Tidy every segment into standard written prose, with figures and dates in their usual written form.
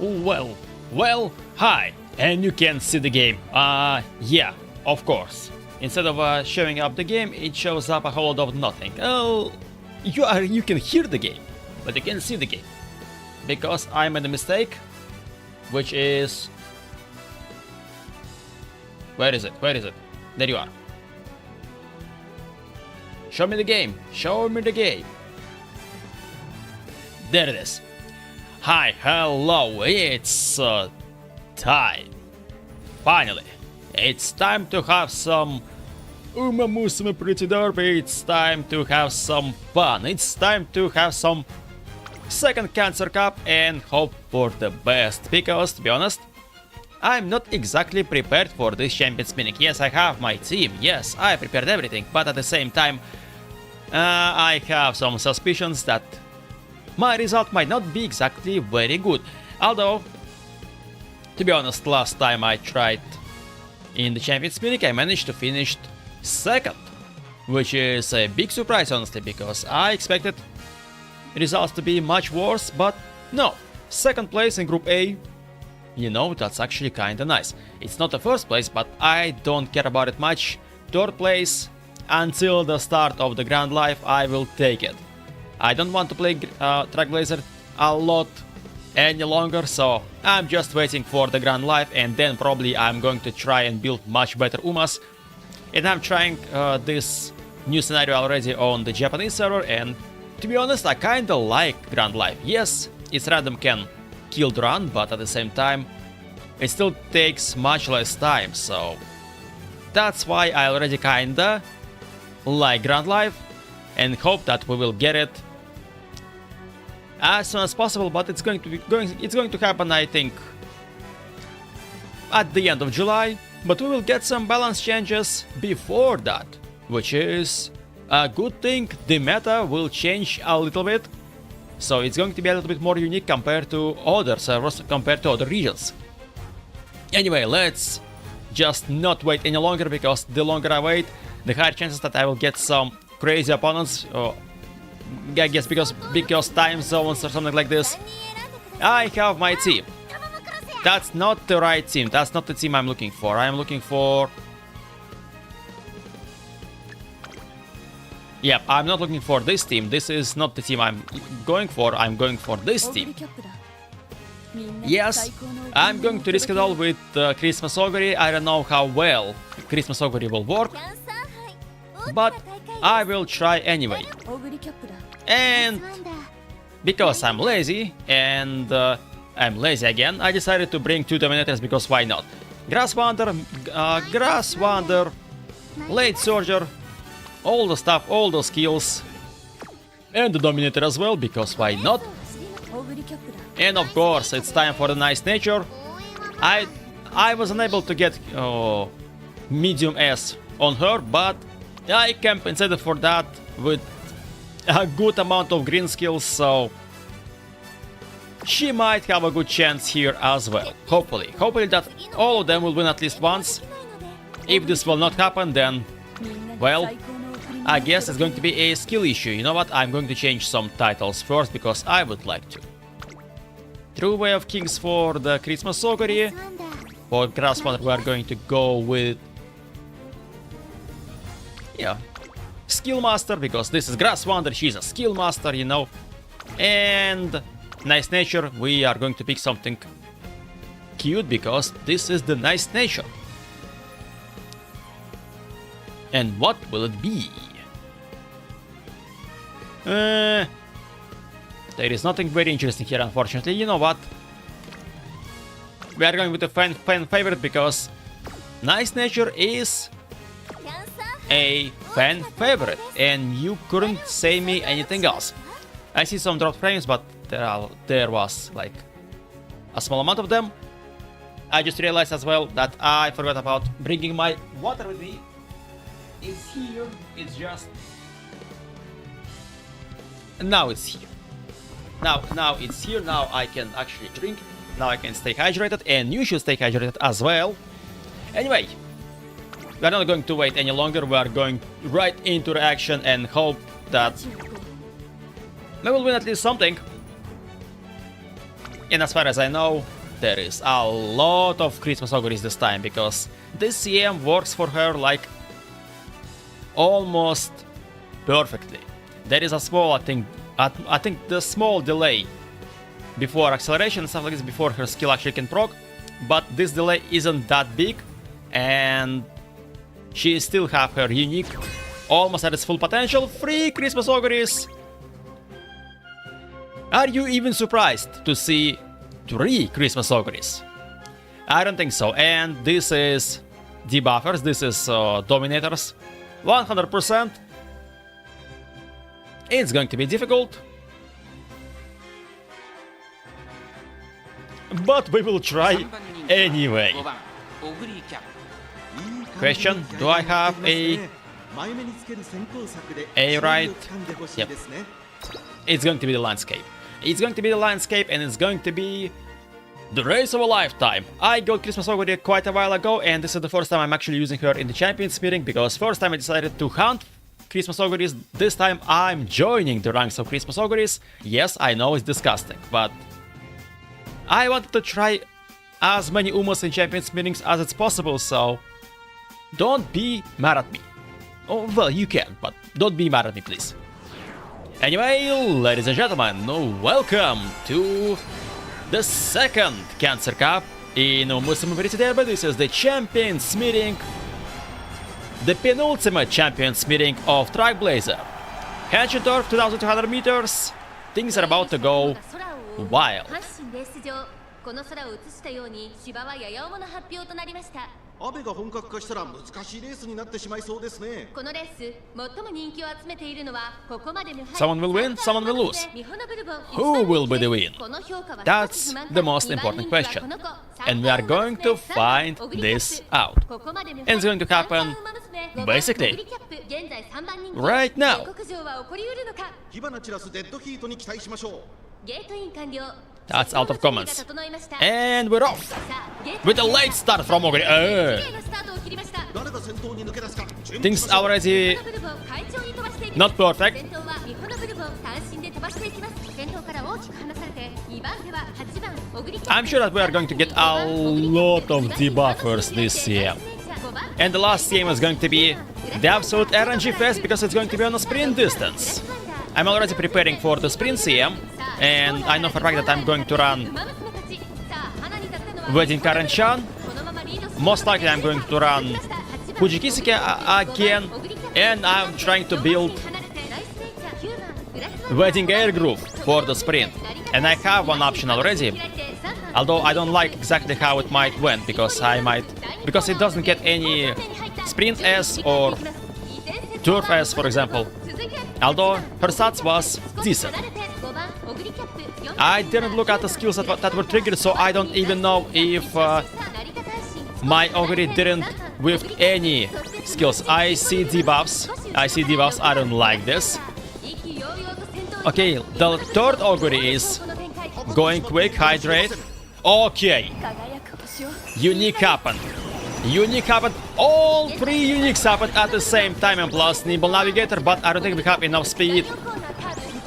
Hi, and you can see the game. Yeah, of course. Instead of showing up the game, it shows up a whole lot of nothing. Oh, you can hear the game, but you can see the game. Because I made a mistake, which is... Where is it? Where is it? There you are. Show me the game. Show me the game. There it is. Hi, hello, it's time. Finally, it's time to have some Umamusume pretty derby. It's time to have some fun. It's time to have some second Cancer Cup and hope for the best. Because, to be honest, I'm not exactly prepared for this champion spinning. Yes, I have my team. Yes, I prepared everything. But at the same time, I have some suspicions that my result might not be exactly very good. Although, to be honest, last time I tried in the Champions Spinning, I managed to finish second. Which is a big surprise, honestly, because I expected results to be much worse, but no. Second place in Group A, you know, that's actually kinda nice. It's not the first place, but I don't care about it much. Third place, until the start of the Grand Life, I will take it. I don't want to play Trailblazer a lot any longer, so I'm just waiting for the Grand Life, and then probably I'm going to try and build much better Umas. And I'm trying this new scenario already on the Japanese server, and to be honest, I kinda like Grand Life. Yes, it's random can kill the run, but at the same time, it still takes much less time, so that's why I already kinda like Grand Life and hope that we will get it as soon as possible. But it's going to happen, I think, at the end of July. But we will get some balance changes before that, which is a good thing. The meta will change a little bit, so it's going to be a little bit more unique compared to other servers, compared to other regions. Anyway, let's just not wait any longer, because the longer I wait, the higher chances that I will get some crazy opponents. I guess because time zones or something like this. I have my team. That's not the right team. That's not the team I'm looking for. I'm looking for... Yep, I'm not looking for this team. This is not the team I'm going for. I'm going for this team. Yes, I'm going to risk it all with Xmas Oguri. I don't know how well Xmas Oguri will work, but I will try anyway. And because I'm lazy, and I'm lazy again, I decided to bring 2 Dominators, because why not? Grass Wander, Late Surger, all the stuff, all the skills, and the Dominator as well, because why not? And of course, it's time for the Nice Nature. I was unable to get medium S on her, but I compensated for that with a good amount of green skills, so she might have a good chance here as well. Hopefully that all of them will win at least once. If this will not happen, then, well, I guess it's going to be a skill issue. You know what? I'm going to change some titles first, because I would like to. True Way of Kings for the Xmas Oguri. For Grass Wander, we are going to go with... yeah, Skill Master, because this is Grass Wander, she's a Skill Master, you know. And Nice Nature, we are going to pick something cute, because this is the Nice Nature. And what will it be? There is nothing very interesting here, unfortunately. You know what? We are going with a fan favorite, because Nice Nature is a fan favorite, and you couldn't say me anything else. I see some dropped frames, but there was like a small amount of them. I just realized as well that I forgot about bringing my water with me. It's here, it's just... now it's here. Now it's here, now I can actually drink, now I can stay hydrated, and you should stay hydrated as well. Anyway, we are not going to wait any longer, we are going right into the action and hope that we will win at least something. And as far as I know, there is a lot of Xmas Oguris this time, because this CM works for her like almost perfectly. There is a small, I think the small delay before acceleration and stuff like this, before her skill actually can proc, but this delay isn't that big, and she still have her unique almost at its full potential. 3 Xmas Oguris! Are you even surprised to see 3 Xmas Oguris? I don't think so. And this is debuffers, this is Dominators. 100%. It's going to be difficult, but we will try anyway. Question, do I have a right? Yep. It's going to be the landscape. It's going to be the landscape, and it's going to be the race of a lifetime. I got Xmas Oguri quite a while ago, and this is the first time I'm actually using her in the Champions meeting, because first time I decided to hunt Xmas Oguris, this time I'm joining the ranks of Xmas Oguris. Yes, I know it's disgusting, but I wanted to try as many Umos in Champions meetings as it's possible, so don't be mad at me. Oh, well, you can, but don't be mad at me, please. Anyway, ladies and gentlemen, welcome to the second Cancer Cup in Umamusume Vtuber. This is the Champions meeting, the penultimate Champions meeting of Trailblazer. Hatchet Turf, 2200 meters. Things are about to go wild. この空を映したように芝はやや重の発表となりました。雨が本格化したら難しいレースになってしまいそうですね。このレース、最も人気を集めているのはここまで無敗。Someone will win, someone will lose. Who will be the win? That's the most important question. And we are going to find this out. And it's going to happen basically right now. 火花散らすデッドヒートに期待しましょう。 That's out of comments. And we're off with a late start from Oguri. Things already not perfect. I'm sure that we are going to get a lot of debuffers this CM. And the last CM is going to be the absolute RNG fest, because it's going to be on a sprint distance. I'm already preparing for the sprint CM, and I know for a fact that I'm going to run Wedding Karen-chan. Most likely I'm going to run Fujikisuke again, and I'm trying to build Wedding Air Group for the sprint. And I have one option already, although I don't like exactly how it might went, because it doesn't get any sprint S or turf S, for example. Although her stats was decent. I didn't look at the skills that were triggered, so I don't even know if my Oguri didn't with any skills. I see debuffs, I don't like this. Okay, the third Oguri is going quick, hydrate. Okay. Unique happened. Unique happened. All 3 uniques happened at the same time, and plus Nimble Navigator, but I don't think we have enough speed.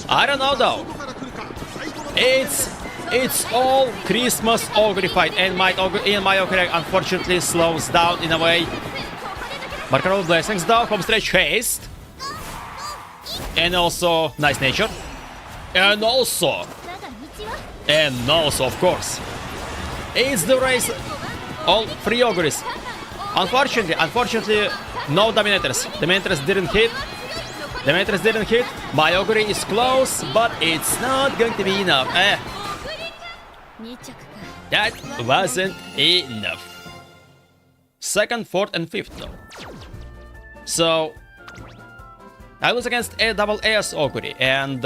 I don't know though. It's all Xmas Oguri fight, and my Oguri unfortunately slows down in a way. Marker of Blessings though, home stretch haste. And also nice nature. And also of course, it's the race. All 3 Oguris. Unfortunately, no Dominators. Dominators didn't hit. My Oguri is close, but it's not going to be enough. That wasn't enough. 2nd, 4th, and 5th though. So I was against a double AS Oguri, and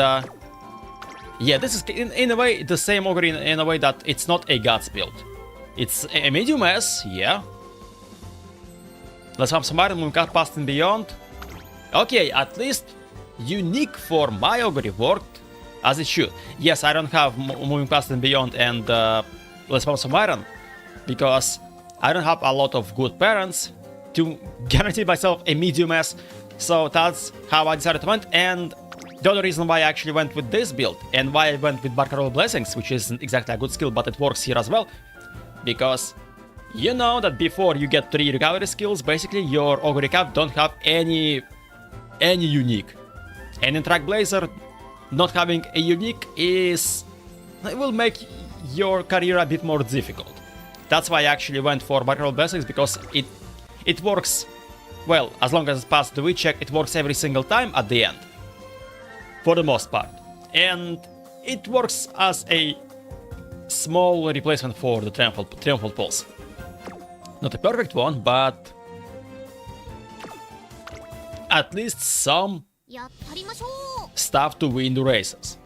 yeah, this is in a way the same Oguri in a way that it's not a Guts build. It's a medium S, yeah. Let's have some iron moon cut past and beyond. Okay, at least unique for my Oguri worked as it should. Yes, I don't have moving past and beyond and let's have some iron, because I don't have a lot of good parents to guarantee myself a medium S. So that's how I decided to went, and The other reason why I actually went with this build and why I went with Barcarolle Blessings, which isn't exactly a good skill, but it works here as well, because you know that before you get 3 recovery skills, basically your Oguri cap don't have any unique. And in Track Blazer, not having a unique it will make your career a bit more difficult. That's why I actually went for Barcarolle Blessings, because it works, well, as long as it's past the witch check, it works every single time at the end. For the most part. And it works as a small replacement for the Triumphal Pulse. Not a perfect one, but at least some stuff to win the races.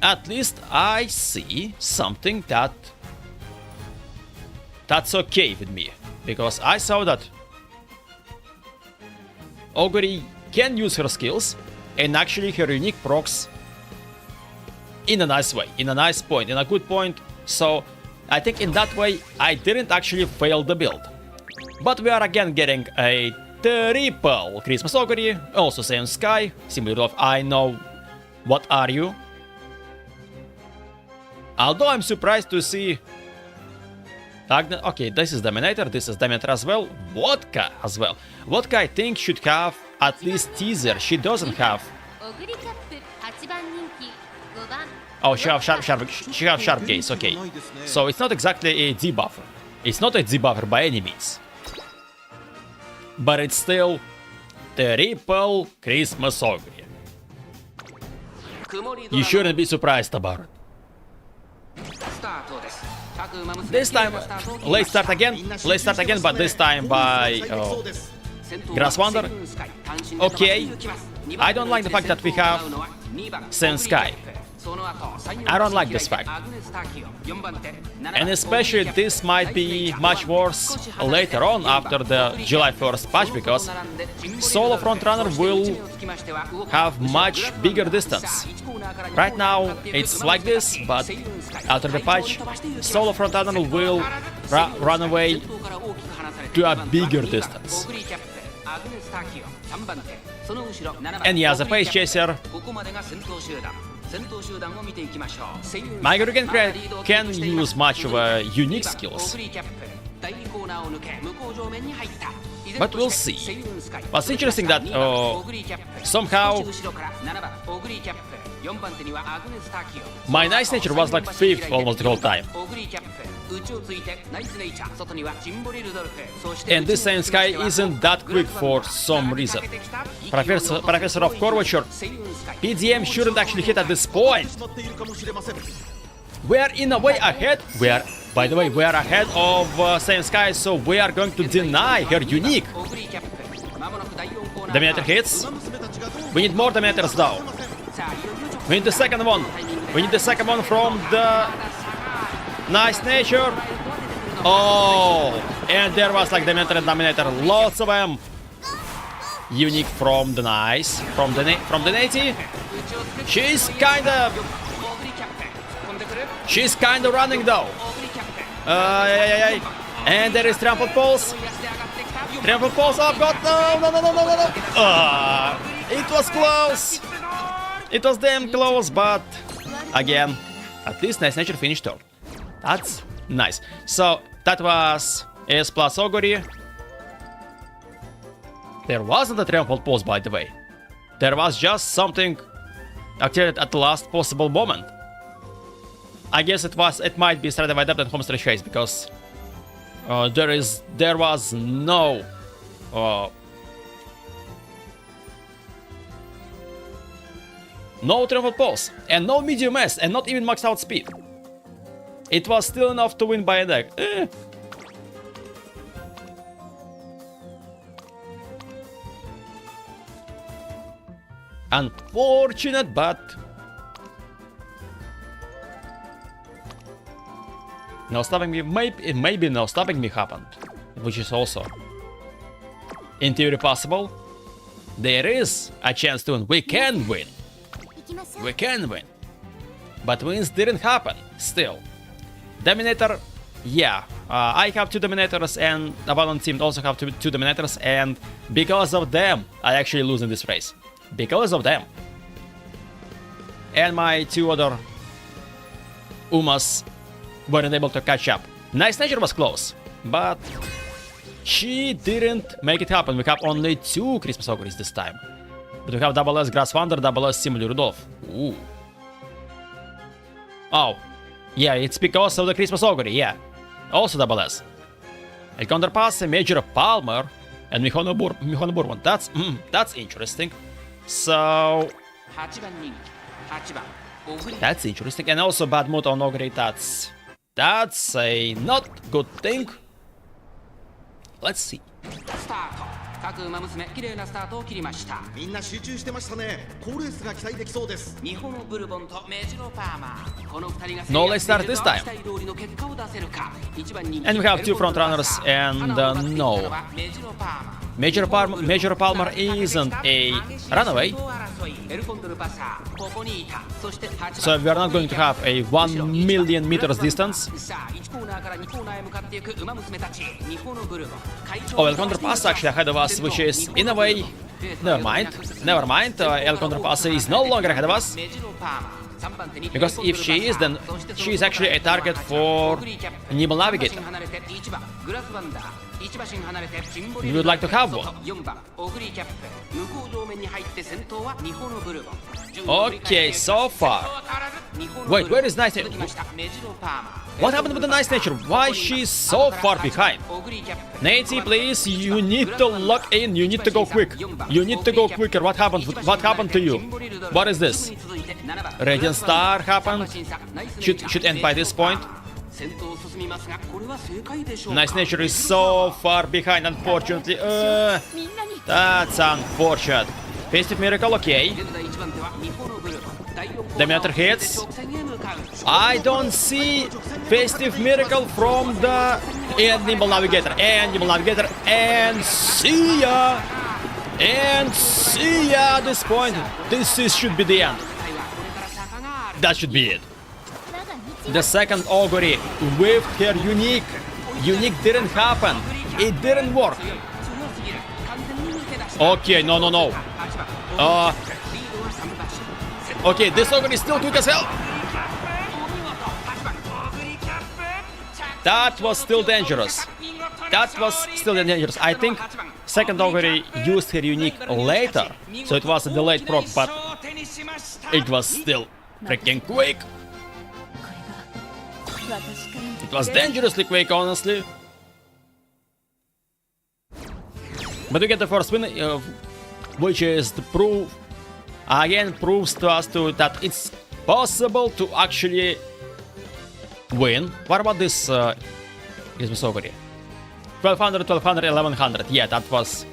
At least I see something that's okay with me, because I saw that Oguri can use her skills and actually her unique procs in a nice way, in a nice point, in a good point. So I think in that way I didn't actually fail the build. But we are again getting a triple Christmas Oguri, also same Sky, similar of I know what are you. Although I'm surprised to see okay, this is Dominator, this is Dominator as well, Vodka as well. Vodka I think should have at least teaser, she doesn't have. Oh, she have sharp gaze, okay. So it's not exactly a debuffer. It's not a debuffer by any means. But it's still triple Christmas Oguri. You shouldn't be surprised about it. This time, let's start again, but this time by Grass Wander. Okay, I don't like the fact that we have Same Sky. I don't like this fact. And especially this might be much worse later on after the July 1st patch, because solo frontrunner will have much bigger distance. Right now it's like this, but after the patch, solo frontrunner will run away to a bigger distance. And yeah, as a pace chaser, my Oguri can use much of unique skills. But we'll see. What's interesting that somehow my nice nature was like 5th almost the whole time. And this Same Sky isn't that quick for some reason. Professor of Curvature, PDM shouldn't actually hit at this point. We are in a way ahead. By the way, we are ahead of Same Sky, so we are going to deny her unique. Dominator hits. We need more Dominators though. We need the second one. We need the second one from the Nice Nature. Oh, and there was like Dominator and Dominator, lots of them. Unique from the Nice, from the Nati. She's kinda running though. And there is Triumphal Pulse. Triumphal Pulse, oh god, no. It was close. It was damn close, but again, at least Nice Nature finished third. That's nice. So that was S plus Oguri. There wasn't a Triumphal Pulse, by the way. There was just something activated at the last possible moment. I guess it might be Strata Adept and Homestretch Chase, because there was no Triumphal Pulse, and no medium S, and not even maxed out speed. It was still enough to win by a deck. Unfortunate, but no stopping me. Maybe no stopping me happened, which is also in theory possible. There is a chance to win. We can win. We can win. But wins didn't happen. Still, Dominator yeah, I have 2 Dominators and the opponent team also have two Dominators, and because of them, I actually lose in this race. Because of them. And my 2 other Umas weren't able to catch up. Nice Nature was close, but she didn't make it happen. We have only 2 Xmas Oguris this time. But we have double S Grass Thunder, double S Simuli Rudolph. Ooh. Oh. Yeah, it's because of the Xmas Oguri, yeah. Also double S. El Counterpass, Major Palmer, and Mihono Bourbon. That's interesting. So... that's interesting. And also bad mood on Oguri, that's a not good thing. Let's see. 各馬娘綺麗なスタートを切りました。みんな集中してましたね。好レースが期待できそうです。日本のブルボンとメジロパーマー。この二人が No, let's start this time. And we have 2 front runners and no. Major Palmer isn't a runaway. So we are not going to have a 1 million meters distance. Oh, El Counterpass actually ahead of us, which is, in a way, never mind. El Counterpass is no longer ahead of us. Because if she is, then she is actually a target for Nimble Navigator. We would like to have one. Okay, so far. Wait, where is Nice Nature? What happened with the Nice Nature? Why she's so far behind? Natey, please, you need to lock in. You need to go quick. You need to go quicker. What happened? What happened to you? What is this? Radiant Star happened. Should end by this point. Nice Nature is so far behind, unfortunately. That's unfortunate. Festive Miracle, okay. Dominator hits. I don't see Festive Miracle from the Nimble Navigator. And Nimble Navigator. And see ya! And see ya at this point. Should be the end. That should be it. The second Oguri with her unique. Unique didn't happen. It didn't work. Okay, no. Okay, this Oguri is still quick as hell. That was still dangerous. I think second Oguri used her unique later, so it was a delayed proc, but it was still freaking quick. It was dangerously quick, honestly. But we get the first win, which is the proof. Again, proves to us that it's possible to actually win. What about this Xmas Oguri? 1200, 1100. Yeah, that was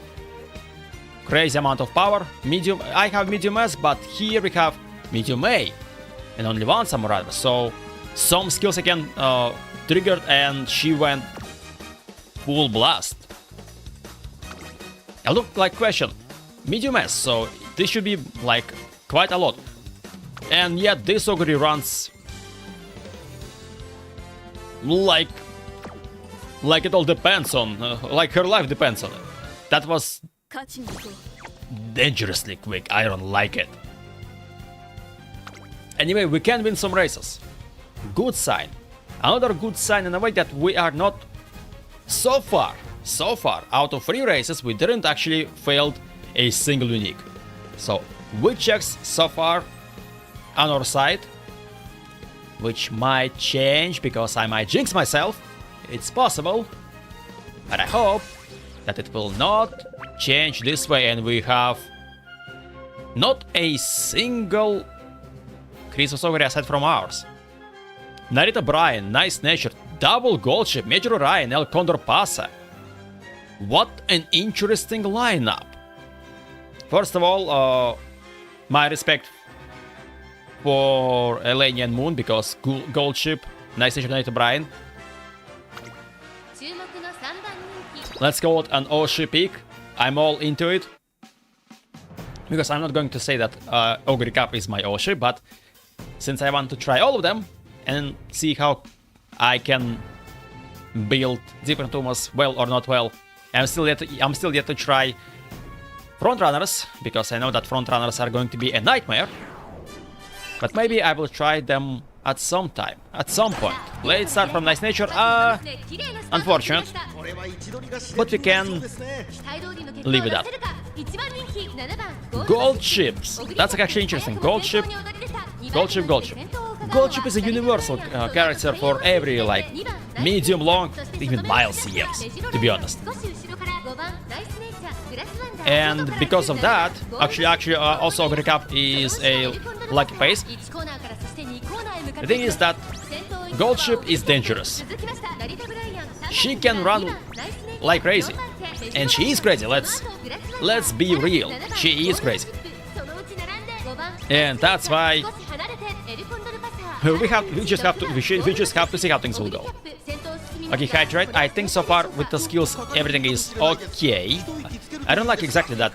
crazy amount of power. Medium. I have medium S, but here we have medium A, and only one samurai. So some skills again triggered, and she went full blast. I look like question. Medium S, so this should be like quite a lot. And yet this Oguri runs like it all depends on, like her life depends on it. That was dangerously quick. I don't like it. Anyway, we can win some races. Good sign. Another good sign in a way that we are not so far out of 3 races we didn't actually failed a single unique. So we checks so far on our side, which might change because I might jinx myself. It's possible, but I hope that it will not change this way and we have not a single Xmas Oguri aside from ours. Narita Brian, Nice Nature, double gold ship, Major Orion, El Condor Pasa. What an interesting lineup. First of all, my respect for Eleni and Moon because gold ship, Nice Nature, Narita Brian. Let's go with an Oshi pick. I'm all into it. Because I'm not going to say that Oguri Cup is my Oshi, but since I want to try all of them and see how I can build different Umas, well or not well. I'm still yet to try frontrunners, because I know that frontrunners are going to be a nightmare. But maybe I will try them at some time, at some point. Let's start from Nice Nature. Unfortunate, but we can live with that. Gold chips. That's actually interesting. Gold chip. Gold chip. Gold chip. Gold chip is a universal character for every like medium, long, even mild CMs, to be honest. And because of that, actually, also Oguri Cup is a lucky pace. The thing is that Gold Ship is dangerous. She can run like crazy, and she is crazy. Let's be real. She is crazy, and that's why we just have to see how things will go. Okay, Hydrate. I think so far with the skills everything is okay. I don't like exactly that.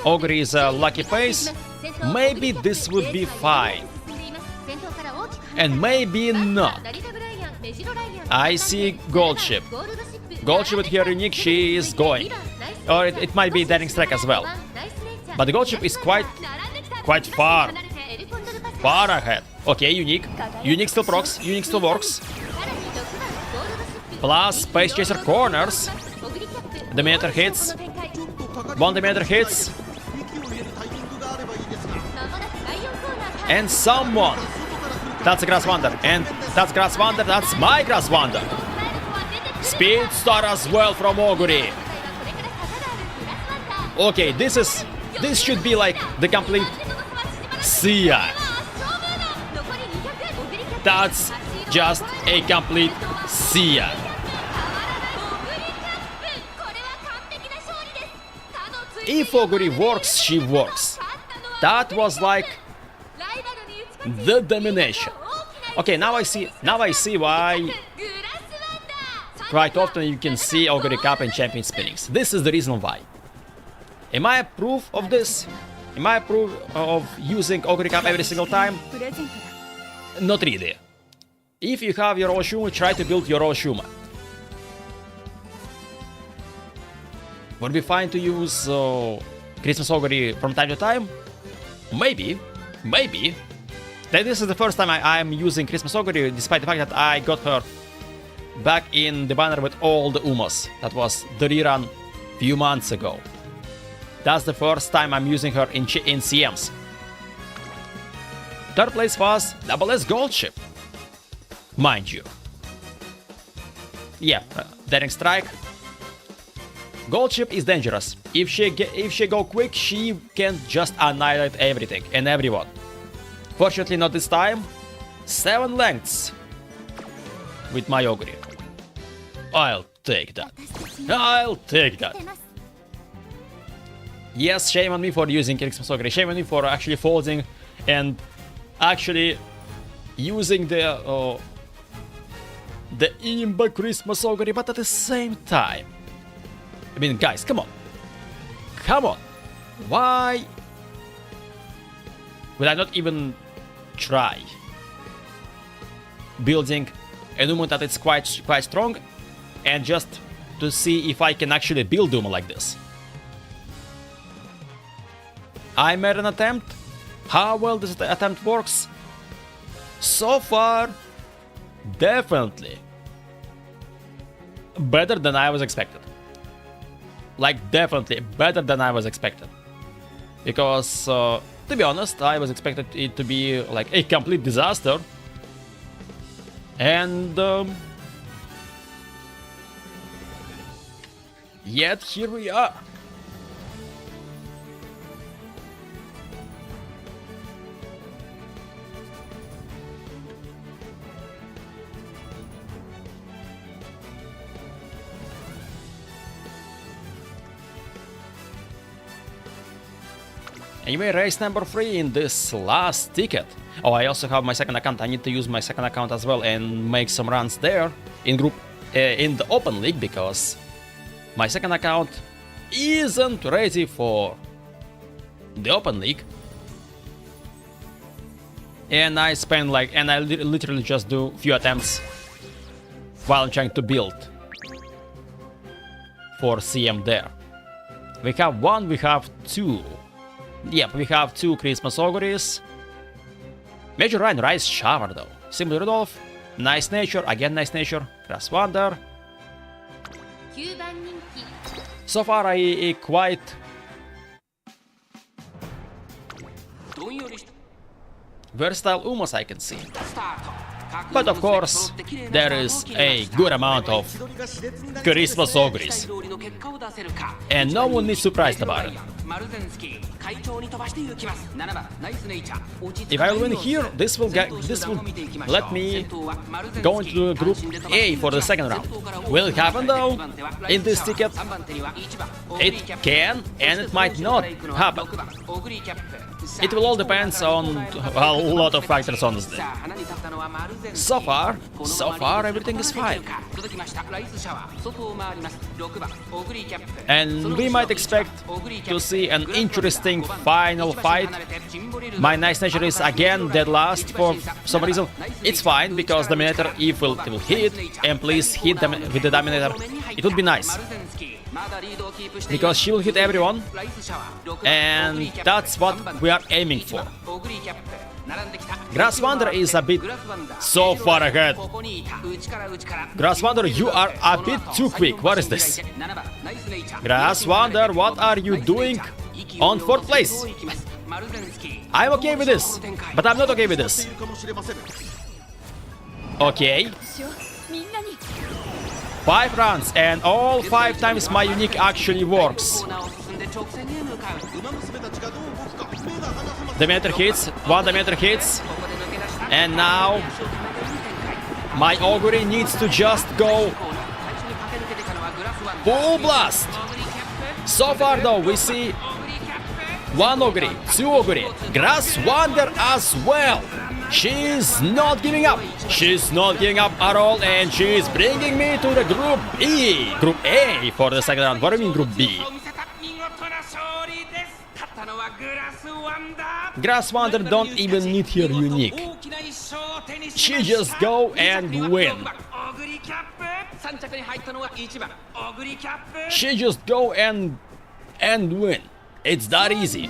Oguri is a lucky pace. Maybe this would be fine. And maybe not. I see Gold Ship. Gold Ship with her unique, she is going. Or it might be Daring Strike as well. But the Gold Ship is quite far ahead. Okay, unique. Unique still procs, unique still works. Plus Space Chaser corners. Dominator hits. One Dominator hits. And someone. That's a Grass Wander. And that's Grass Wander. That's my Grass Wander. Speed Star as well from Oguri. Okay, this should be like the complete Sia. That's just a complete Sia. If Oguri works, she works. That was like the domination. Okay, now I see why quite often you can see Oguri Cup and Champion Spinnings. This is the reason why. Am I approve of this? Am I approve of using Oguri Cup every single time? Not really. If you have your Oshuma, try to build your Oshuma. Would be fine to use Christmas Oguri from time to time? Maybe. This is the first time I am using Christmas Oguri, despite the fact that I got her back in the banner with all the Umas. That was the rerun a few months ago. That's the first time I'm using her in CMs. Third place was Double S Gold Ship. Mind you. Yeah, Daring Strike. Gold Ship is dangerous. If she go quick, she can just annihilate everything and everyone. Fortunately not this time. 7 lengths with my Oguri. I'll take that. I'll take that. Yes, shame on me for using Christmas Oguri. Shame on me for actually folding and actually using the Imba Christmas Oguri, but at the same time. I mean, guys, come on. Come on. Why will I not even try building a Uma that is quite strong, and just to see if I can actually build Uma like this? I made an attempt. How well this attempt works? So far, definitely better than I was expected. Like, definitely better than I was expected. Because, to be honest, I was expected it to be like a complete disaster. And yet here we are. Anyway, race number 3 in this last ticket. Oh, I also have my second account. I need to use my second account as well and make some runs there in the open league, because my second account isn't ready for the open league. And I spend I literally just do few attempts while I'm trying to build for CM there. We have one, we have two. Yep, we have two Christmas Oguris. Major Rhine, Rice Shower though. Simply Rudolph, Nice Nature, again Nice Nature, Grass Wander. 9番人気 So far I quite どんよりした versatile Umas I can see. スタート But of course, there is a good amount of Christmas Oguris. And no one is surprised about it. If I win here, this will let me go into group A for the second round. Will it happen though? In this ticket? It can and it might not happen. It will all depend on a lot of factors honestly. So far everything is fine. And we might expect to see an interesting final fight. My Nice Nature is again dead last for some reason. It's fine because Dominator, if it will hit, and please hit them with the Dominator, it would be nice. Because she will hit everyone, and that's what we are aiming for. Grass Wander is a bit so far ahead. Grass Wander, you are a bit too quick. What is this? Grass Wander, what are you doing on 4th place? I'm okay with this, but I'm not okay with this. Okay. 5 rounds, and all 5 times my unique actually works. Dominator hits, 1 Dominator hits, and now my Oguri needs to just go full blast. So far though, we see 1 Oguri, 2 Oguri, Grass Wander as well. She's not giving up. She's not giving up at all, and she's bringing me to the Group E. Group A for the second round. What do you mean Group B? Grass Wander don't even need her unique. She just go and win. She just go and win. It's that easy.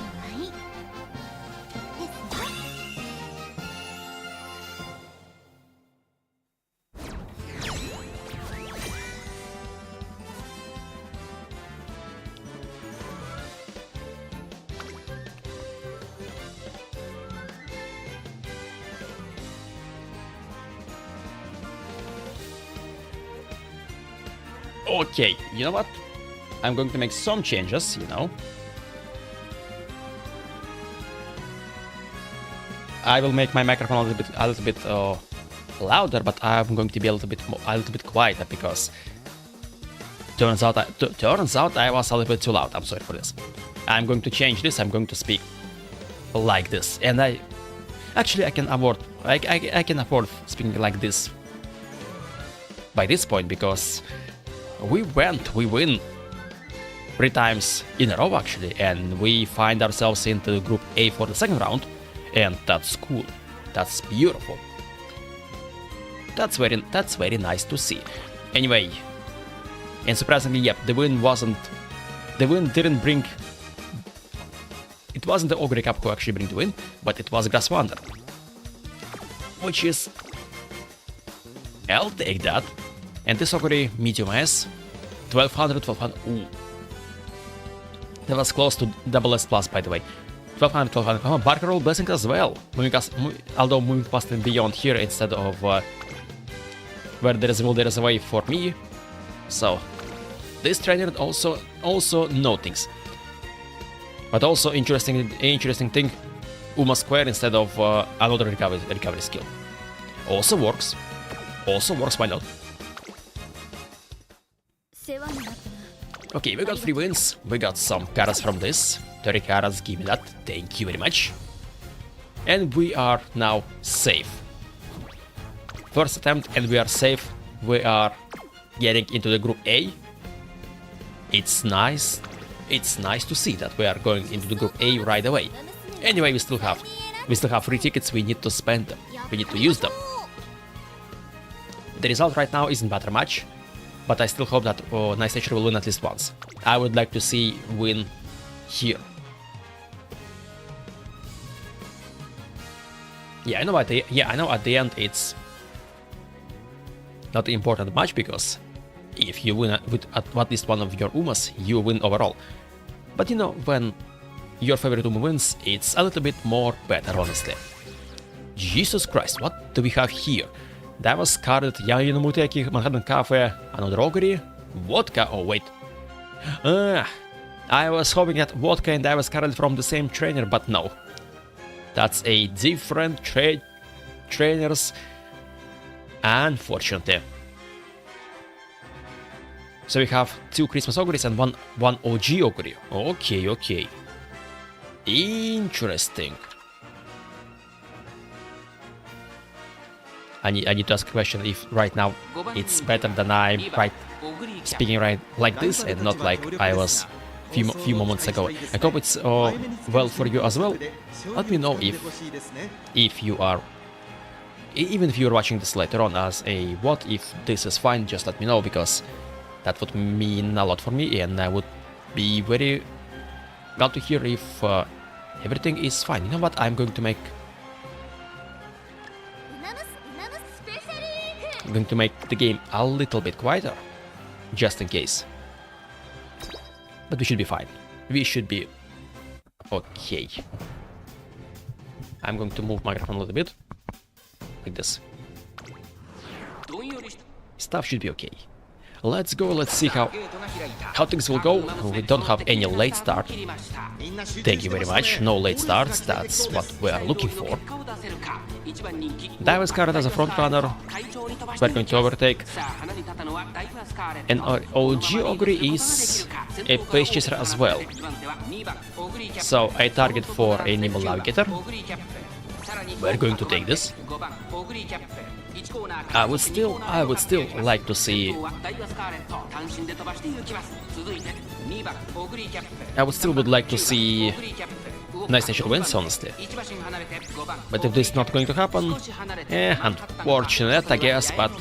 Okay, you know what? I'm going to make some changes, you know. I will make my microphone a little bit louder, but I'm going to be a little bit quieter because turns out I was a little bit too loud. I'm sorry for this. I'm going to change this. I'm going to speak like this, and I can afford speaking like this by this point because we win 3 times in a row actually, and we find ourselves into Group A for the second round, and that's cool. That's beautiful. That's very nice to see. Anyway, and surprisingly, yep, the win didn't bring. It wasn't the Oguri Cup who actually bring the win, but it was Grass Wander, which is, I'll take that. And this Oguri medium S, 1200. Ooh. That was close to double S plus, by the way. 1200. Barker roll blessing as well. Although moving past and beyond here instead of where there is a will, there is a way for me. So this trainer also know things. But also interesting thing, Uma Square instead of another recovery skill. Also works. Why not? Okay, we got 3 wins. We got some cards from this. 30 cards, give me that. Thank you very much. And we are now safe. First attempt, and we are safe. We are getting into the Group A. It's nice. It's nice to see that we are going into the Group A right away. Anyway, we still have 3 tickets. We need to spend them. We need to use them. The result right now isn't matter much, but I still hope that Nice Nature will win at least once. I would like to see win here. Yeah, I know at the end it's not important much, because if you win with at least one of your Umas, you win overall. But you know, when your favorite Uma wins, it's a little bit more better, honestly. Jesus Christ, what do we have here? That was carded Yainumuteki, Manhattan Cafe, another Oguri, vodka. Oh wait, I was hoping that vodka and I was carded from the same trainer, but no. That's a different trainers, unfortunately. So we have 2 Christmas Oguris and one OG Oguri. Okay. Interesting. I need to ask a question if right now it's better than I'm speaking right like this and not like I was few moments ago. I hope it's well for you as well. Let me know if you are, even if you're watching this later on as a what, if this is fine, just let me know, because that would mean a lot for me and I would be very glad to hear if everything is fine. You know what, I'm going to make the game a little bit quieter, just in case. But we should be fine. We should be okay. I'm going to move my microphone a little bit, like this. Stuff should be okay. Let's go, let's see how things will go. We don't have any late start. Thank you very much. No late starts, that's what we are looking for. Dive card as a front runner. We're going to overtake. And our OG Oguri is a pace chaser as well. So I target for a nimble navigator. We're going to take this. I would still like to see. I would like to see Nice Nature wins, honestly. But if this is not going to happen, unfortunate, I guess, but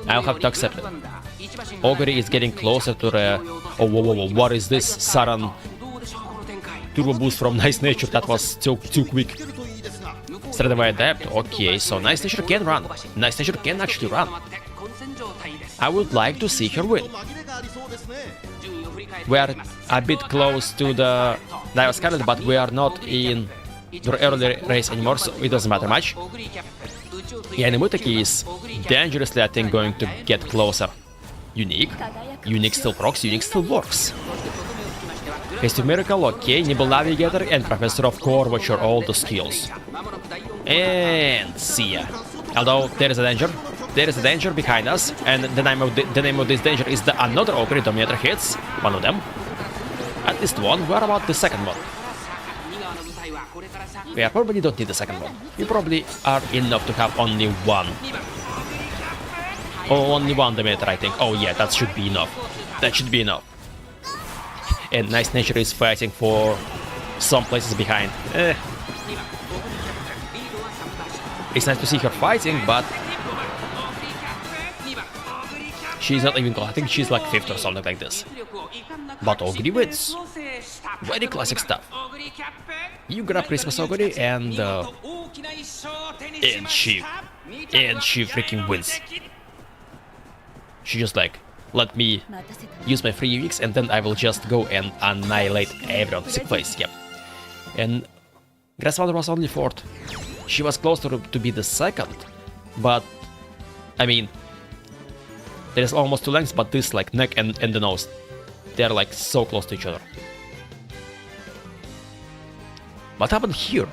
I'll have to accept it. Oguri is getting closer to the... Oh, whoa, what is this? Sudden turbo boost from Nice Nature, that was too quick. Straight away adapt. Okay, so Nice Nature can run. Nice Nature can actually run. I would like to see her win. We are a bit close to the Dive Scarlet, but we are not in the early race anymore, so it doesn't matter much. Yeah, Nemuteki is dangerously, I think, going to get closer. Unique still procs, Unique still works. Festive Miracle, okay, Nimble Navigator and Professor of Core, which are all the skills. And see ya. Although there is a danger behind us, and the name of this danger is the another Oguri. Dominator hits one of them. At least one. Where about the second one? We probably don't need the second one. We probably are enough to have only one. Oh, only one Dominator, I think. Oh yeah, that should be enough. That should be enough. And Nice Nature is fighting for some places behind. It's nice to see her fighting, but she's not even close. I think she's like 5th or something like this. But Oguri wins. Very classic stuff. You grab Christmas Oguri and she freaking wins. She just like, let me use my free weeks and then I will just go and annihilate everyone. Sick place, yep. And Grassmother was only 4th. She was closer to be the 2nd, but I mean, there is almost 2 lengths, but this like neck and the nose, they're like so close to each other. What happened here?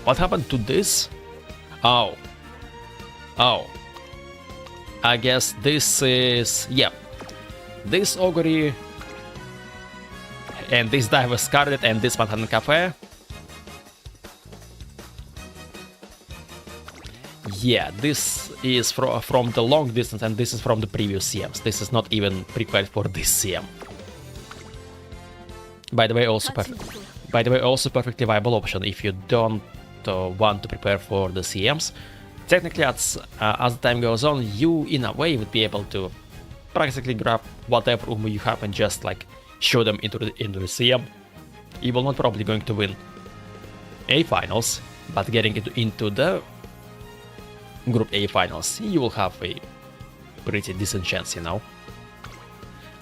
What happened to this? Oh, I guess this is, yeah, this Oguri and this Dive Scarlet and this Manhattan Cafe. Yeah, this is from the long distance and this is from the previous CMs. This is not even prepared for this CM. By the way, also perfectly viable option if you don't want to prepare for the CMs. technically, as the time goes on, you in a way would be able to practically grab whatever Umu you have and just like show them into the CM. You will not probably going to win A finals, but getting into the Group A finals, you will have a pretty decent chance, you know.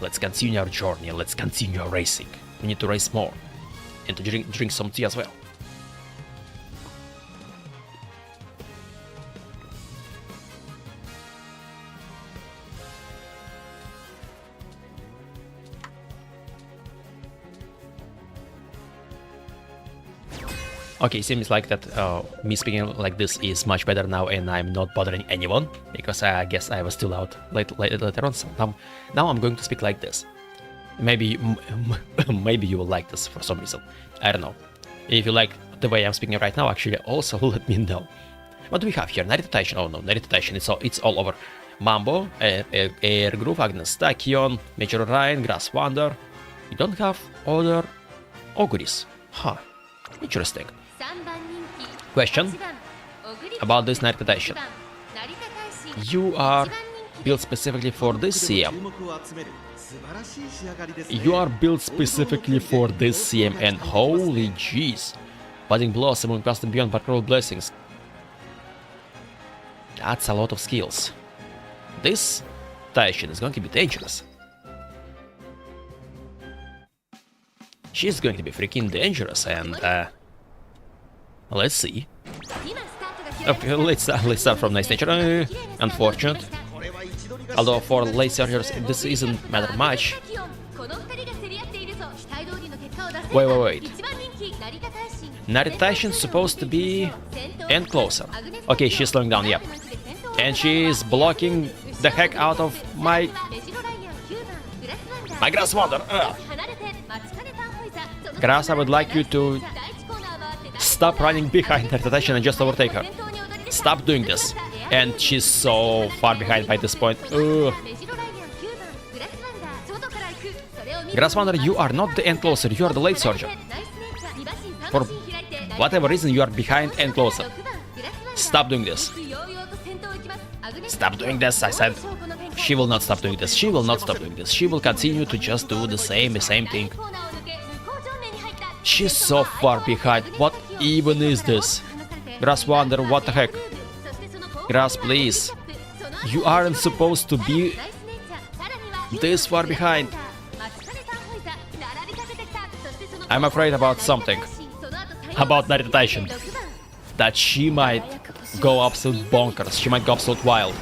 Let's continue our journey, let's continue our racing. We need to race more and to drink some tea as well. Okay, seems like that me speaking like this is much better now, and I'm not bothering anyone, because I guess I was too loud later on. So now I'm going to speak like this. Maybe maybe you will like this for some reason. I don't know. If you like the way I'm speaking right now, actually, also let me know. What do we have here? Narita Taishin. Oh no, Narita Taishin. It's all over. Mambo, Air Groove, Agnes Tachyon, Major Ryan, Grass Wander. You don't have other Oguris. Huh. Interesting. Question about this Narita Taishin. You are built specifically for this CM. You are built specifically for this CM, and holy jeez. Budding Blossom and Custom Beyond Barcrow Blessings. That's a lot of skills. This Taishin is going to be dangerous. She's going to be freaking dangerous, and let's see. Okay, let's start from Nice Nature. Unfortunate. Although for late searchers this isn't matter much. Wait. Narita Taishin's supposed to be and closer. Okay, she's slowing down, yep. And she's blocking the heck out of my Grass Wander. Grass, I would like you to stop running behind Narita Taishin and just overtake her. Stop doing this. And she's so far behind by this point. Grass Wander, you are not the end closer, you are the late surger. For whatever reason, you are behind and closer. Stop doing this. Stop doing this, I said. She will not stop doing this. She will not stop doing this. She will continue to just do the same thing. She's so far behind. What even is this? Grass Wander, what the heck? Grass, please. You aren't supposed to be this far behind. I'm afraid about something. About Narita Taishin. That she might go absolute bonkers. She might go absolute wild.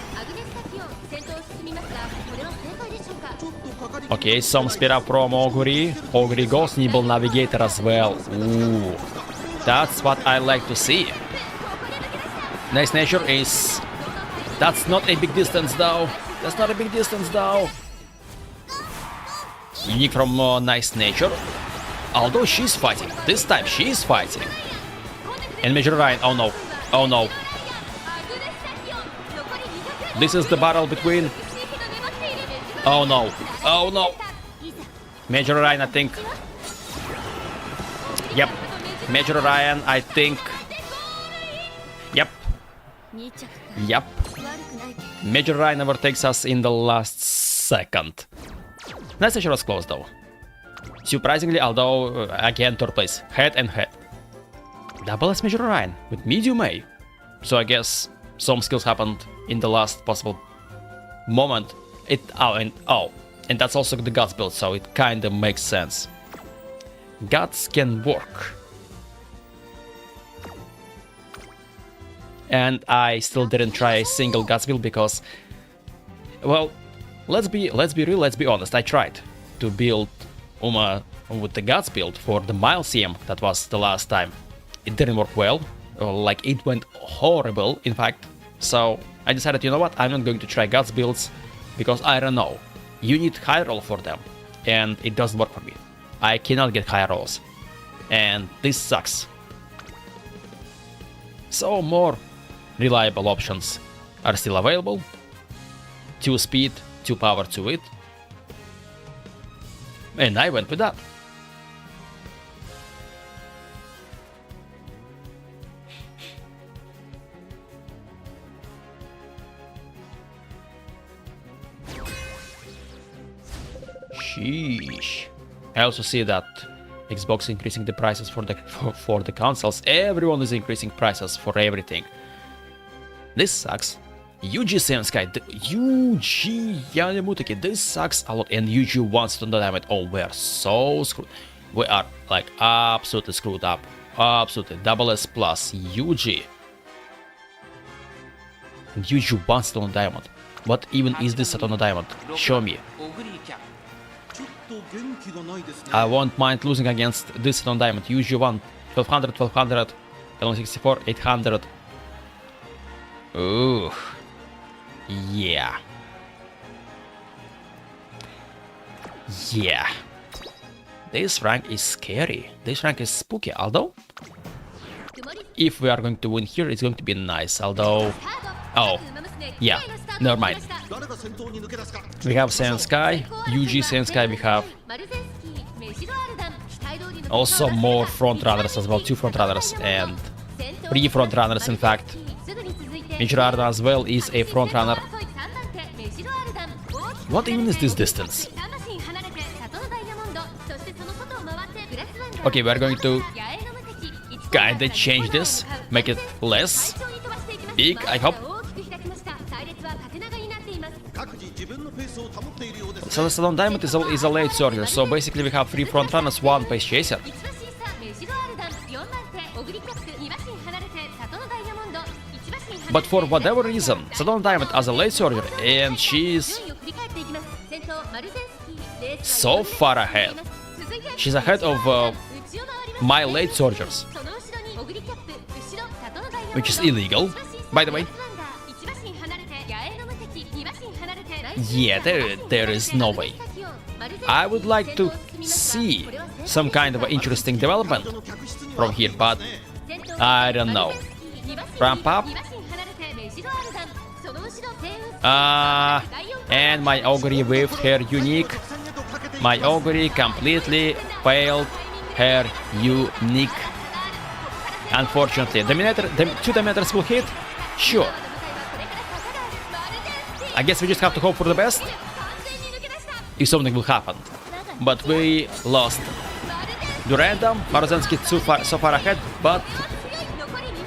Okay, some speed up from Oguri. Oguri goes Nibble Navigator as well. Ooh. That's what I like to see. Nice Nature is... That's not a big distance though. That's not a big distance though. Unique from Nice Nature. Although she's fighting. This time she's fighting. And Major Ryan. Oh no. Oh no. This is the battle between... Oh no. Oh no. Major Ryan, I think... Yep. Major Ryan, I think... Yep. Yep. Major Ryan overtakes us in the last second. Nice Nature was close though. Surprisingly, although again third place. Head and head. Double as Major Ryan with medium A. So I guess some skills happened in the last possible moment. And that's also the Guts build, so it kinda makes sense. Guts can work. And I still didn't try a single Guts build because, well, let's be real, let's be honest. I tried to build Uma with the Guts build for the Mile CM. That was the last time. It didn't work well, like it went horrible, in fact. So I decided, you know what, I'm not going to try Guts builds because I don't know. You need high roll for them, and it doesn't work for me. I cannot get high rolls, and this sucks. So more reliable options are still available. 2 speed, 2 power, 2 wit. And I went with that. Sheesh. I also see that Xbox increasing the prices for the consoles. Everyone is increasing prices for everything. This sucks. Yuji Senskai, Yuji Yanemutaki, this sucks a lot. And Yuji wants to diamond. Oh, we're so screwed. We are like absolutely screwed up. Absolutely. Double S plus Yuji. And Yuji wants to diamond. What even is this set on a diamond? Show me. I won't mind losing against this set on diamond. Yuji won 1200, 1200, 1164, 800. Ooh. Yeah. Yeah. This rank is scary. This rank is spooky, although if we are going to win here, it's going to be nice, although... Oh, yeah, never mind. We have Senskai, Yuji Senskai, we have also more frontrunners as well, 2 frontrunners and 3 frontrunners in fact. Michiro as well is a frontrunner. What even is this distance? Okay, we're going to kinda change this, make it less big, I hope. So the Salon Diamond is a late surger, so basically we have 3 front runners, 1 pace chaser. But for whatever reason, Salon Diamond as a late surger, and she's so far ahead. She's ahead of my late surgers, which is illegal, by the way. Yeah, there is no way. I would like to see some kind of interesting development from here, but I don't know. Ramp up. And my Oguri with her unique. My Oguri completely failed her unique. Unfortunately, the 2 Dominators will hit? Sure. I guess we just have to hope for the best if something will happen. But we lost Durandam, Morozensky so far ahead, but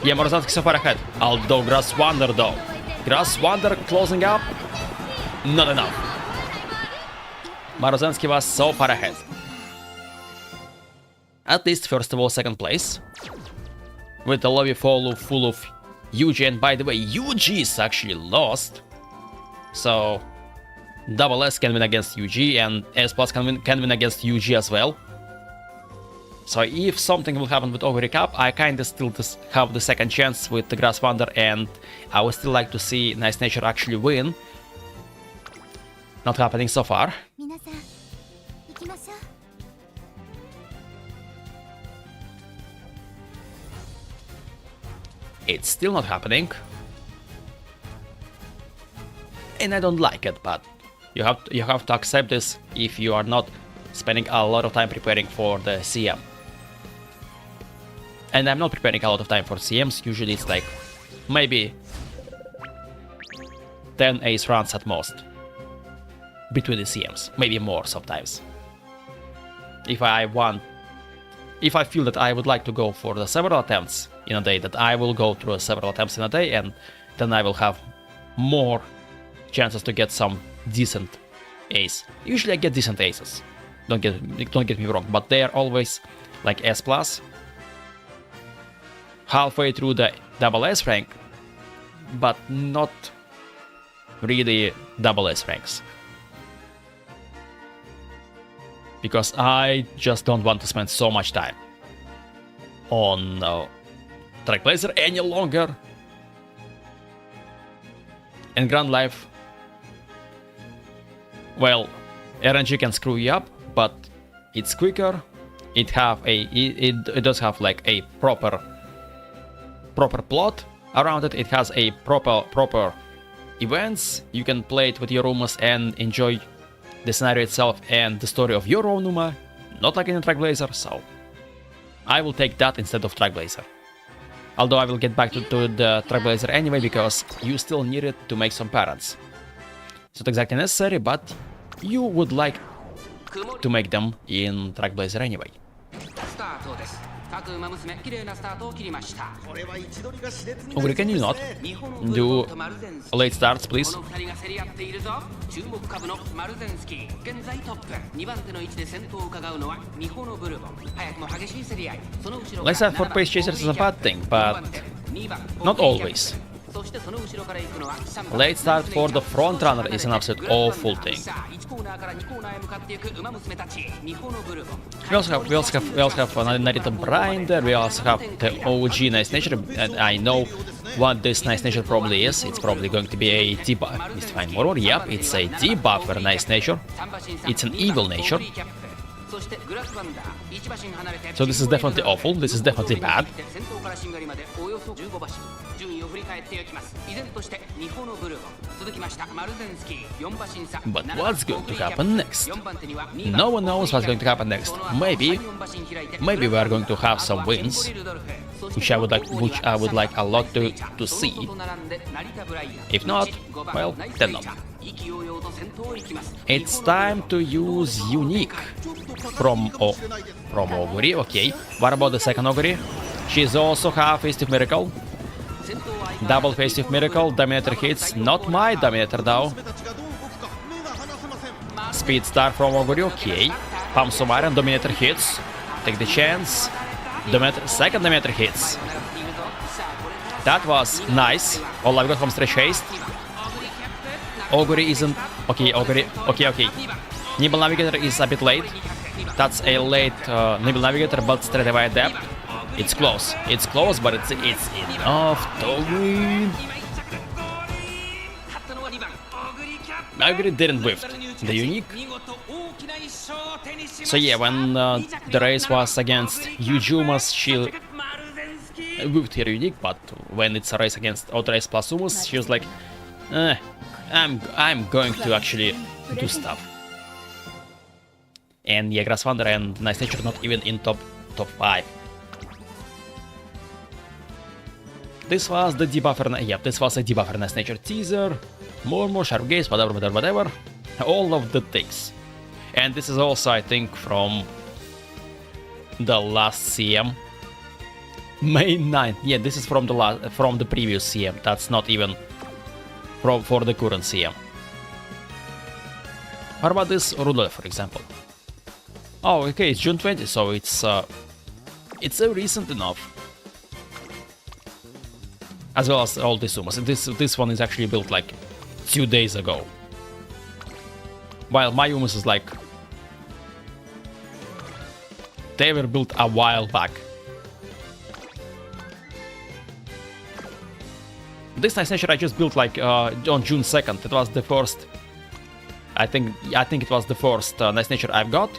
yeah, Morozensky so far ahead. Although Grass Wander though. Grass Wander closing up, not enough. Morozensky was so far ahead. At least first of all, second place. With the lobby full of Yuji, and by the way, Yuji is actually lost. So double S can win against Yuji, and S plus can win against Yuji as well. So if something will happen with Oguri Cup, I kinda still have the second chance with the Grass Wander, and I would still like to see Nice Nature actually win. Not happening so far. It's still not happening. And I don't like it, but you have to accept this if you are not spending a lot of time preparing for the CM. And I'm not preparing a lot of time for CMs, usually it's like maybe 10 ace runs at most between the CMs, maybe more sometimes. If I feel that I would like to go for the several attempts in a day, that I will go through several attempts in a day, and then I will have more chances to get some decent ace. Usually I get decent aces, don't get me wrong, but they are always like S plus, halfway through the double S rank, but not really double S ranks. Because I just don't want to spend so much time on Trailblazer any longer. And Grand Life, well, RNG can screw you up, but it's quicker. It does have like a proper plot around it. It has a proper events. You can play it with your Umas and enjoy the scenario itself and the story of your own Uma, not like in a Trailblazer, so I will take that instead of Trailblazer. Although I will get back to the Trailblazer anyway, because you still need it to make some parents. It's not exactly necessary, but you would like to make them in Trackblazer anyway. スタートです。各馬娘綺麗なスタートを切りました。 Oguri, can you not 日本の do とマルゼンス late starts, please? この2人が競り合っているぞ。注目株のマルゼンスキー現在トップ。2番手の位置で先頭を伺うのはミホのブルボン。早くも激しい競り合い。その後ろ Late start for pace chasers is a bad thing, but not always. そしてその後ろから行くのは Late start for the front runner is an absolute awful thing. 1コーナーから2コーナーへ向かっていく馬娘たち。ミホのブルボン。 We also have Narita Brinder, we also have the OG Nice Nature, and I know what this Nice Nature probably is. It's probably going to be a debuff. Mystifying Warrior, yep, it's a debuffer Nice Nature. It's an evil nature. So this is definitely awful, this is definitely bad. But what's going to happen next? No one knows what's going to happen next. Maybe we are going to have some wins, which I would like a lot to see. If not, well, then not. It's time to use Unique from Oguri, okay. What about the second Oguri? She's also half Festive Miracle. Double Festive Miracle, Dominator hits. Not my Dominator though. Speed Star from Oguri, okay. Pump Sumarian, Dominator hits. Take the chance. Second Dominator hits. That was nice. All I've got from Stretch Haste. Oguri isn't... Okay. Nimble Navigator is a bit late. That's a late Nimble Navigator, but straight away Adept. It's close, but it's enough to win. Oguri didn't whiff the Unique. So yeah, when the race was against Ujumas, she whiffed her Unique, but when it's a race against Auto Race plus Umus, she was like, I'm going to actually do stuff. And yeah, Grass Wander and Nice Nature not even in top 5. This was the debuffer, yep, this was a debuffer Nice Nature teaser. More Sharp Gaze, whatever. All of the things. And this is also, I think, from the last CM. May 9th. Yeah, this is from the previous CM. That's not even for the current CM. How about this Rudolph, for example? Oh, okay, it's June 20th, so it's recent enough. As well as all the Sumas. This one is actually built like 2 days ago. While my Umas is like... They were built a while back. This Nice Nature I just built like on June 2nd. It was the first... I think it was the first Nice Nature I've got.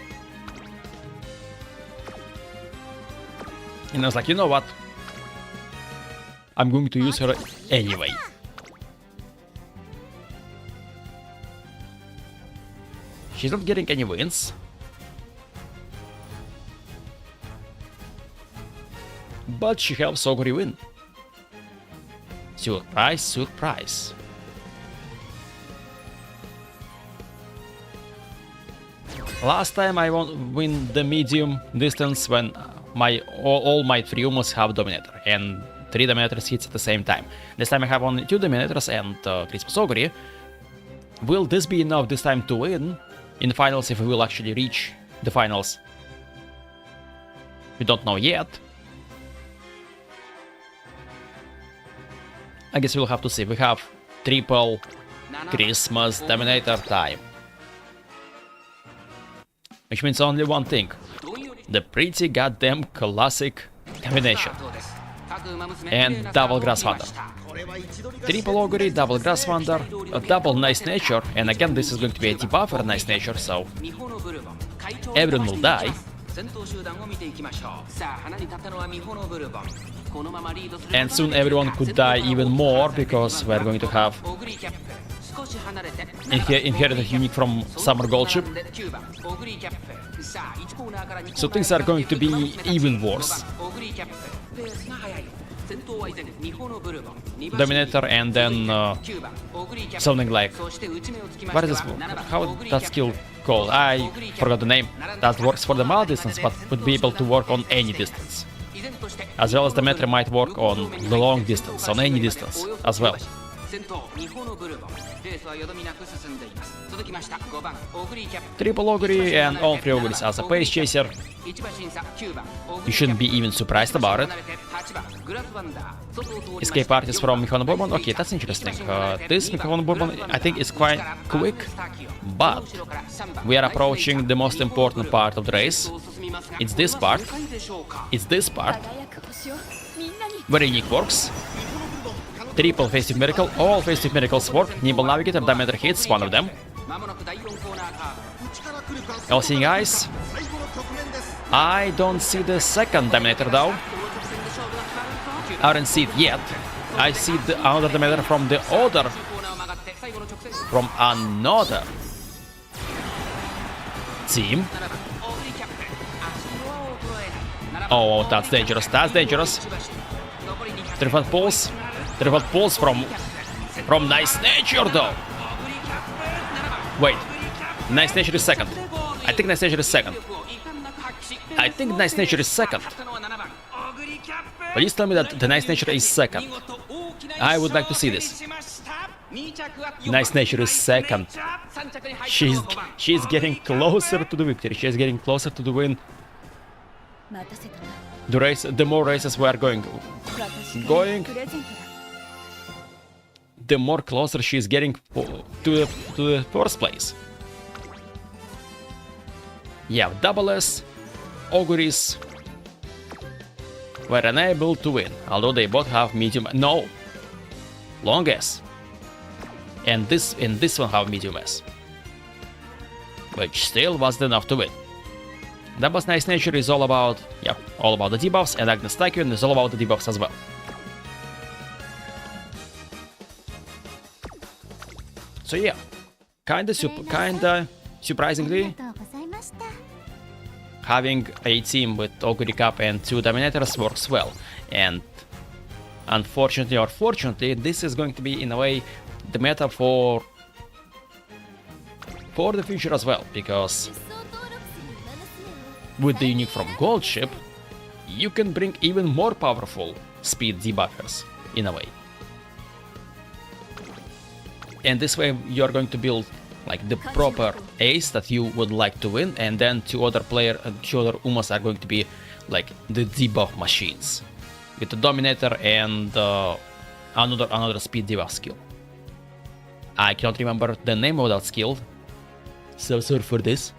And I was like, you know what? I'm going to use her anyway. She's not getting any wins. But she helps Oguri win. Surprise. Last time I win the medium distance when all my 3 Umas have Dominator and 3 Dominators hits at the same time. This time I have only 2 Dominators and Christmas Oguri. Will this be enough this time to win in the finals if we will actually reach the finals? We don't know yet. I guess we'll have to see. We have triple Christmas Dominator time. Which means only one thing. The pretty goddamn classic combination. And double Grass Wander. Triple Oguri, double Grass Wander, a double Nice Nature, and again this is going to be a debuffer Nice Nature, so everyone will die. And soon everyone could die even more, because we're going to have inherited Unique from Summer Gold Ship. So things are going to be even worse. Dominator and then something like... What is this? How that skill called? I forgot the name. That works for the middle distance, but would be able to work on any distance. As well as the Dominator might work on the long distance, on any distance as well. Triple Oguri and all 3 Oguris as a pace chaser. You shouldn't be even surprised about it. Escape artist from Mihono Bourbon. Okay, that's interesting. This Mihono Bourbon I think is quite quick, but we are approaching the most important part of the race. It's this part. It's this part. Where unique works. Triple Festive Miracle, all Festive Miracles work. Nimble Navigator, Dominator hits, one of them. All Seeing Eyes. I don't see the second Dominator though. I don't see it yet. I see the other Dominator from the other... From another team. Oh, that's dangerous, that's dangerous. Triple Pulse. Triple Pulse from Nice Nature though. Wait, Nice Nature is second. I think Nice Nature is second. I think Nice Nature is second. Please tell me that the Nice Nature is second. I would like to see this. Nice Nature is second. She's getting closer to the victory. She's getting closer to the win. The more races we are going, the more closer she is getting to the first place. Yeah, Double S, Oguris were unable to win, although they both have medium. No, long S, and this one have medium S, which still wasn't enough to win. Double Nice Nature is all about, yeah, all about the debuffs, and Agnes Tycoon is all about the debuffs as well. So yeah, kinda surprisingly, having a team with Oguri Cup and 2 Dominators works well, and unfortunately or fortunately, this is going to be in a way the meta for the future as well, because with the unique from Gold Ship, you can bring even more powerful speed debuffers in a way. And this way you're going to build like the proper ace that you would like to win, and then 2 other Umas are going to be like the debuff machines with the Dominator and another speed debuff skill. I cannot remember the name of that skill, so sorry for this.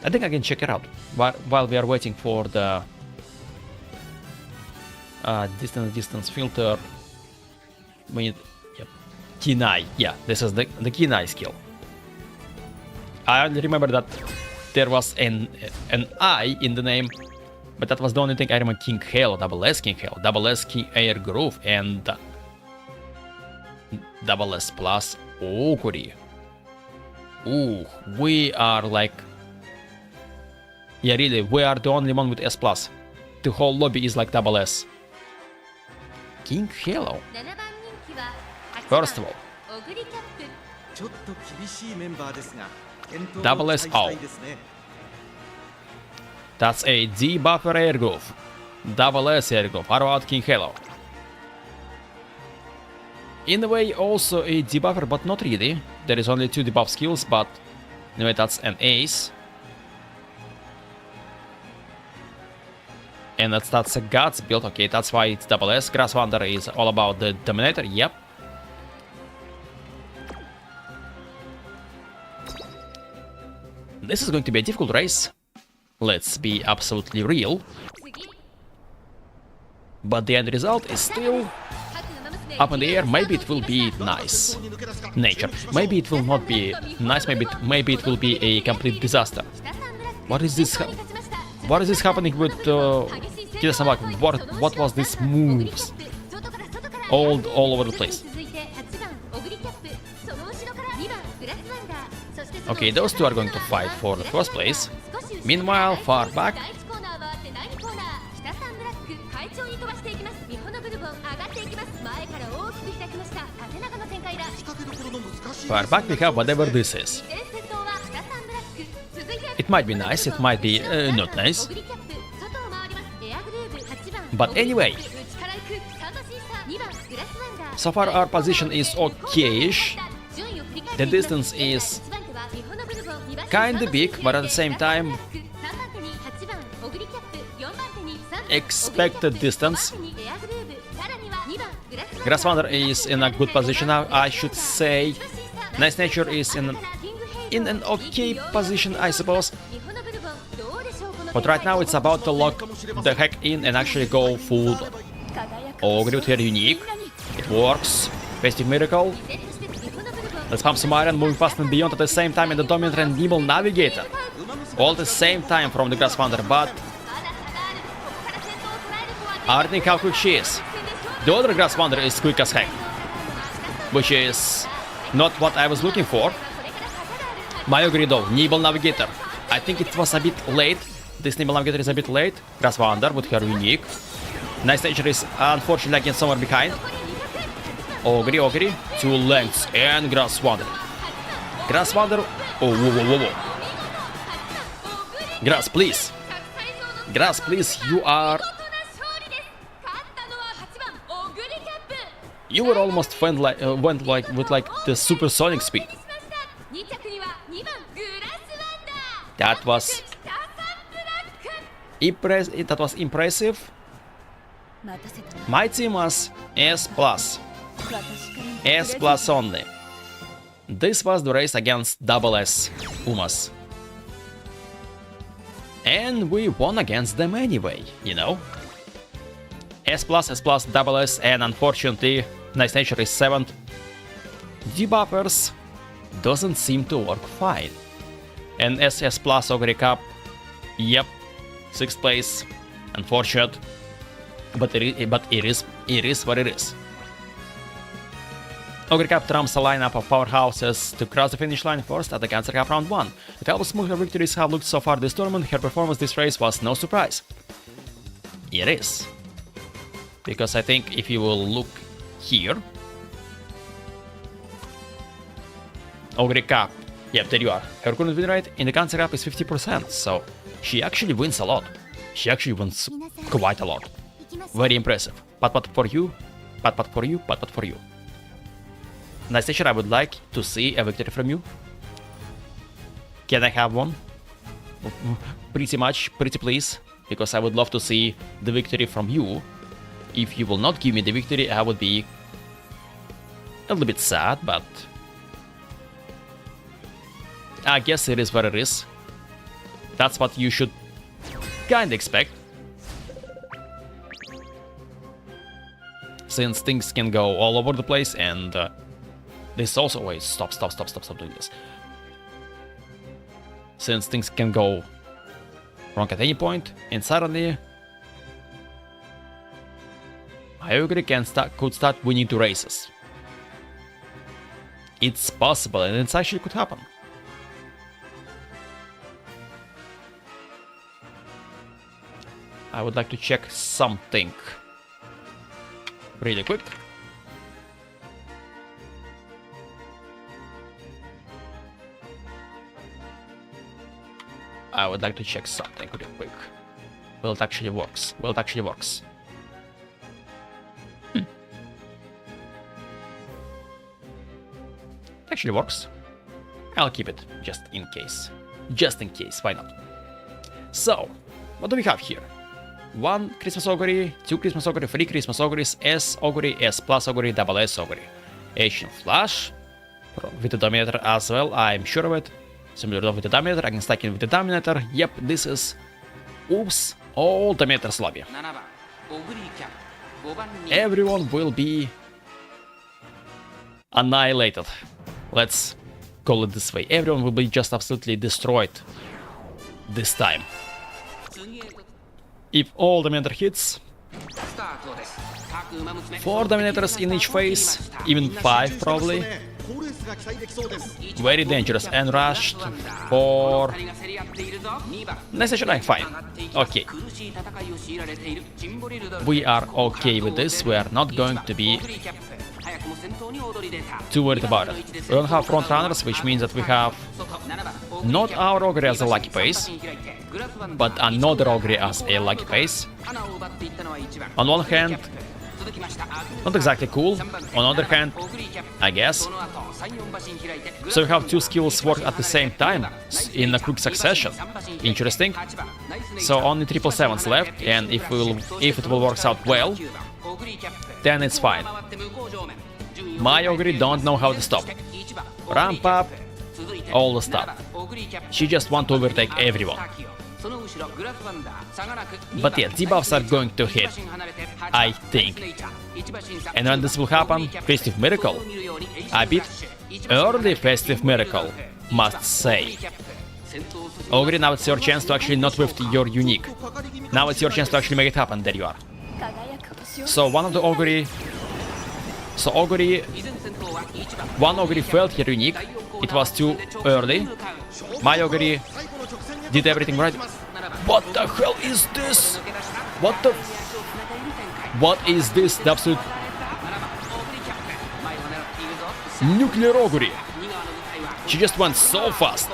I think I can check it out while we are waiting for the distance filter. We need, yep, Kinai. Yeah, this is the Kinai skill. I only remember that there was an I in the name, but that was the only thing I remember. King Halo, Double S King Halo, Double S King Air Groove, and Double S plus Oguri. Ooh, we are like... Yeah, really, we are the only one with S+. The whole lobby is like Double S. King Halo. First of all, Double S O. That's a debuffer air groove. Double S air groove. How about King Halo? In a way, also a debuffer, but not really. There is only 2 debuff skills, but anyway, that's an ace. And that's a Guts build, okay, that's why it's Double S. Grass Wander is all about the Dominator, yep. This is going to be a difficult race. Let's be absolutely real. But the end result is still up in the air. Maybe it will be Nice Nature. Maybe it will not be nice, maybe it will be a complete disaster. What is this? What is this happening with Kirasamaki? What was this moves? All over the place. Okay, those two are going to fight for the first place. Meanwhile, far back, 第1コーナーは第2コーナー北サンブラック快調に飛ばしていきます日本のブルボン上がっていきます前から大きく開きました縦長の展開だ far back we have whatever this is. 先頭は北サンブラック続いて It might be nice, it might be not nice. オグリキャップ外を回りますエアグルーブ8番 But anyway, 内から行くスタンドシーサー2番グラスワンダー so far our position is okay-ish. 順位を振り返 The っていきます distance is 1番手は日本のブルボン2番手 kinda big, but at the same time 3番手に8番オグリキャップ4番手に3番 expected distance. 5番手にエアグルーブさらには2番グラス Grass Wander is in a good position now, I should say. Nice Nature is in an okay position, I suppose. But right now it's about to lock the heck in and actually go full Oguri with her unique. It works. Festive Miracle. Let's pump some iron, moving fast and beyond at the same time in the Dominator and Nimble Navigator. All at the same time from the Grass Wander, but I don't think how quick she is. The other Grass Wander is quick as heck, which is not what I was looking for. My Oguri though, Nimble Navigator. I think it was a bit late. This Nimble Navigator is a bit late. Grass Wander with her unique. Nice Nature is unfortunately lagging somewhere behind. Oguri, 2 lengths and Grass Wander. Grass Wander, oh, whoa. Grass, please. Grass, please, you were almost went like with like the supersonic speed. That was impressive. My team was S+. S+ only. This was the race against SS Umas. And we won against them anyway, you know. S+, SS, and unfortunately, Nice Nature is 7th. Debuffers doesn't seem to work fine. And SS+ Oguri Cup, yep, 6th place, unfortunate, but it is what it is. Oguri Cup trumps a lineup of powerhouses to cross the finish line first at the Cancer Cup Round 1. With how smooth her victories have looked so far this tournament, her performance this race was no surprise. It is. Because I think if you will look here, Oguri Cup, yep, there you are. Her current win rate in the Cancer Cup is 50%, so she actually wins a lot. She actually wins quite a lot. Very impressive. But for you. Nice Nature, I would like to see a victory from you. Can I have one? Pretty please, because I would love to see the victory from you. If you will not give me the victory, I would be a little bit sad, but I guess it is what it is. That's what you should kinda expect. Since things can go all over the place, and this also... Wait, stop doing this. Since things can go wrong at any point, and suddenly Oguri could start winning 2 races. It's possible, and it actually could happen. I would like to check something really quick. I would like to check something really quick. Well, it actually works. Actually works. I'll keep it just in case. Why not? So, what do we have here? 1 Christmas Oguri, 2 Christmas Oguri, 3 Christmas Oguris, S Oguri, S+ Oguri, SS Oguri. Asian Flash with the Dominator as well, I'm sure of it. Similar with the Dominator, I can stack in with the Dominator. Yep, this is... Oops, all Dominators lobby. Everyone will be annihilated. Let's call it this way. Everyone will be just absolutely destroyed this time. If all Dominator hits, 4 Dominators in each phase, even 5 probably. が期待できそうです very dangerous and rushed for next station. I'm fine. Okay. We are okay with this. We are not going to be too worried about it. We don't have front runners, which means that we have not our Oguri as a lucky pace, but another Oguri as a lucky pace. On one hand, not exactly cool. On the other hand, I guess. So we have two skills work at the same time in a quick succession. Interesting. So only 777s left, and if it will work out well, then it's fine. My Oguri don't know how to stop. Ramp up, all the stuff. She just want to overtake everyone. But yeah, debuffs are going to hit, I think. And when this will happen, Festive Miracle. A bit early Festive Miracle, must say. Oguri, now it's your chance to actually not with your unique. Now it's your chance to actually make it happen. There you are. So one of the Oguri... So Oguri... One Oguri failed her unique. It was too early. My Oguri did everything right. What the hell is this? What the... What is this? The absolute... Nuclear Oguri. She just went so fast.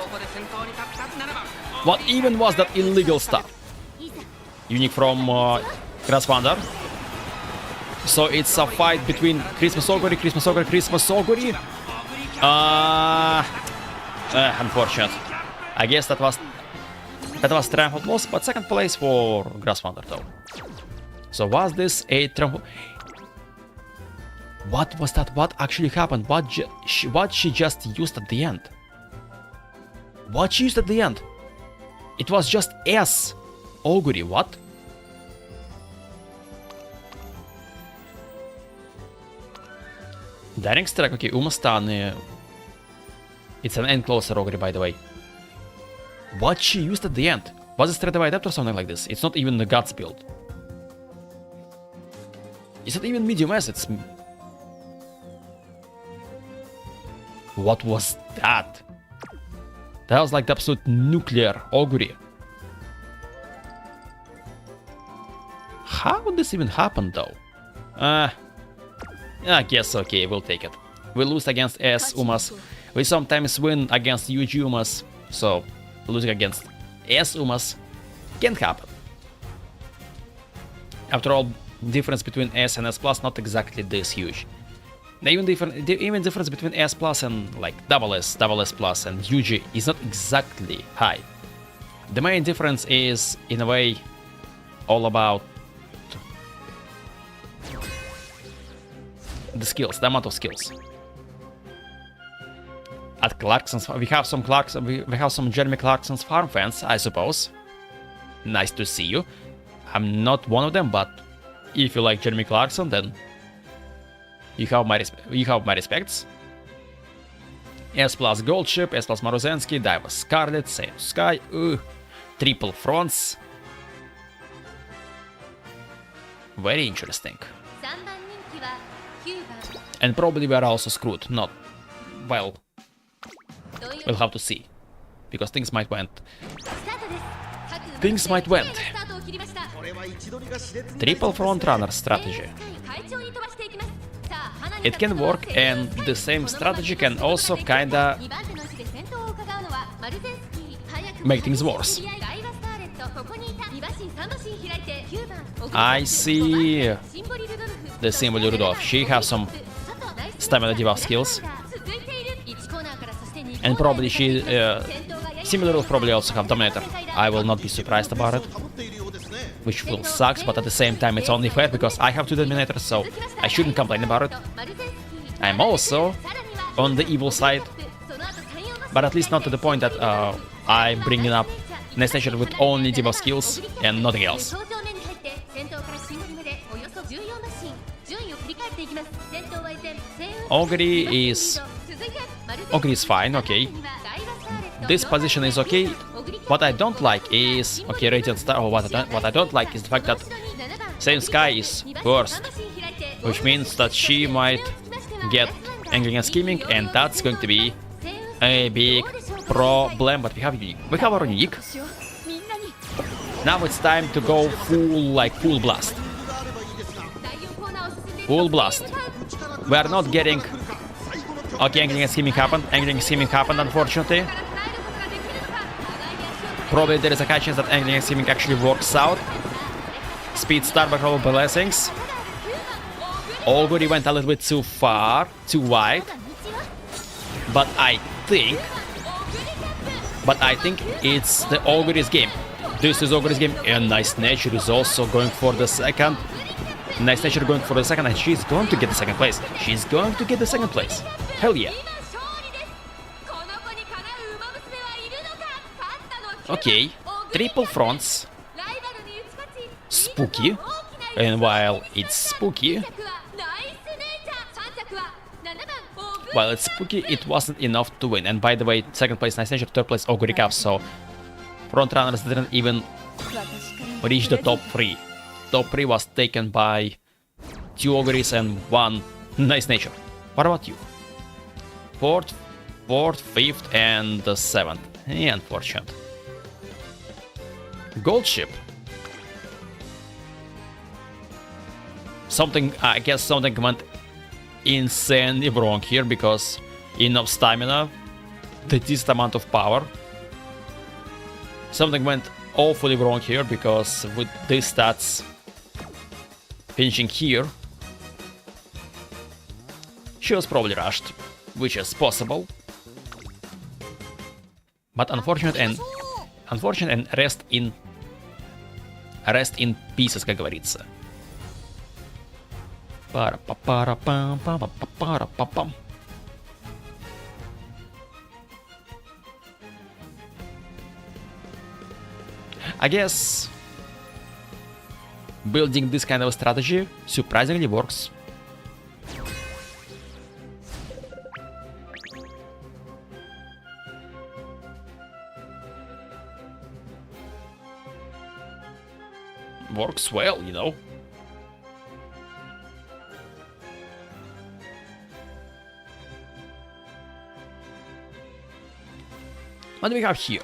What even was that illegal stuff? Unique from Grasswander. So it's a fight between Christmas Oguri, Christmas Oguri, Christmas Oguri. Unfortunate. I guess that was triumphant loss, but second place for Grasswander though. So was this a triumph? What was that? What actually happened? What she just used at the end? What she used at the end? It was just S. Oguri, what? Daring strike, okay, Umamusume. It's an encloser Oguri, by the way. What she used at the end? Was it straight away adept or something like this? It's not even the guts build. It's not even medium S, it's... What was that? That was like the absolute nuclear Oguri. How would this even happen though? I guess okay, we'll take it. We lose against S Umas. We sometimes win against UG Umas. So losing against S Umas can happen. After all, difference between S and S plus not exactly this huge. The even difference between S plus and like double S plus and UG is not exactly high. The main difference is in a way all about the skills, the amount of skills. At Clarkson's, we have some Jeremy Clarkson's farm fans, I suppose. Nice to see you. I'm not one of them, but if you like Jeremy Clarkson, then you have my respects. S plus Gold Ship, S plus Maruzensky, Diva Scarlet, Same Sky, triple fronts. Very interesting. And probably we are also screwed. Not well. We'll have to see, because things might went. Triple front runner strategy. It can work, and the same strategy can also kinda make things worse. I see the symbol Rudolph. She has some stamina debuff skills, and probably she similar will probably also have Dominator. I will not be surprised about it, which will sucks, but at the same time it's only fair because I have two Dominators, so I shouldn't complain about it. I'm also on the evil side, but at least not to the point that I'm bringing up Next Nation with only debuff skills and nothing else. Oguri is fine, okay. This position is okay. What I don't like is... Okay, Radiant Star... Oh, what I don't like is the fact that Same Sky is worst. Which means that she might get angling and scheming, and that's going to be a big problem. But we have unique. We have our unique. Now it's time to go full blast. Full blast. We are not getting. Okay, angling and scheming happened. Angling and scheming happened, unfortunately. Probably there is a high chance that angling and scheming actually works out. Speed start by probably blessings. Oguri went a little bit too far, too wide. But I think it's the Oguri's game. This is Oguri's game, and Nice Nature is also going for the second. Nice Nature going for the second, and she's going to get the second place. She's going to get the second place. Hell yeah. Okay, triple fronts. Spooky. And while it's spooky, it wasn't enough to win. And by the way, second place Nice Nature, third place Oguri Cap, so front runners didn't even reach the top 3. Top 3 was taken by 2 Oguris and 1 Nice Nature. What about you? 4th, 5th, and the 7th. Yeah, unfortunate. Gold ship. I guess something went insanely wrong here because enough stamina, the decent amount of power. Something went awfully wrong here because with these stats finishing here, she was probably rushed, which is possible. But unfortunate and rest in pieces, как говорится. I guess building this kind of strategy surprisingly works. Works well, you know. What do we have here?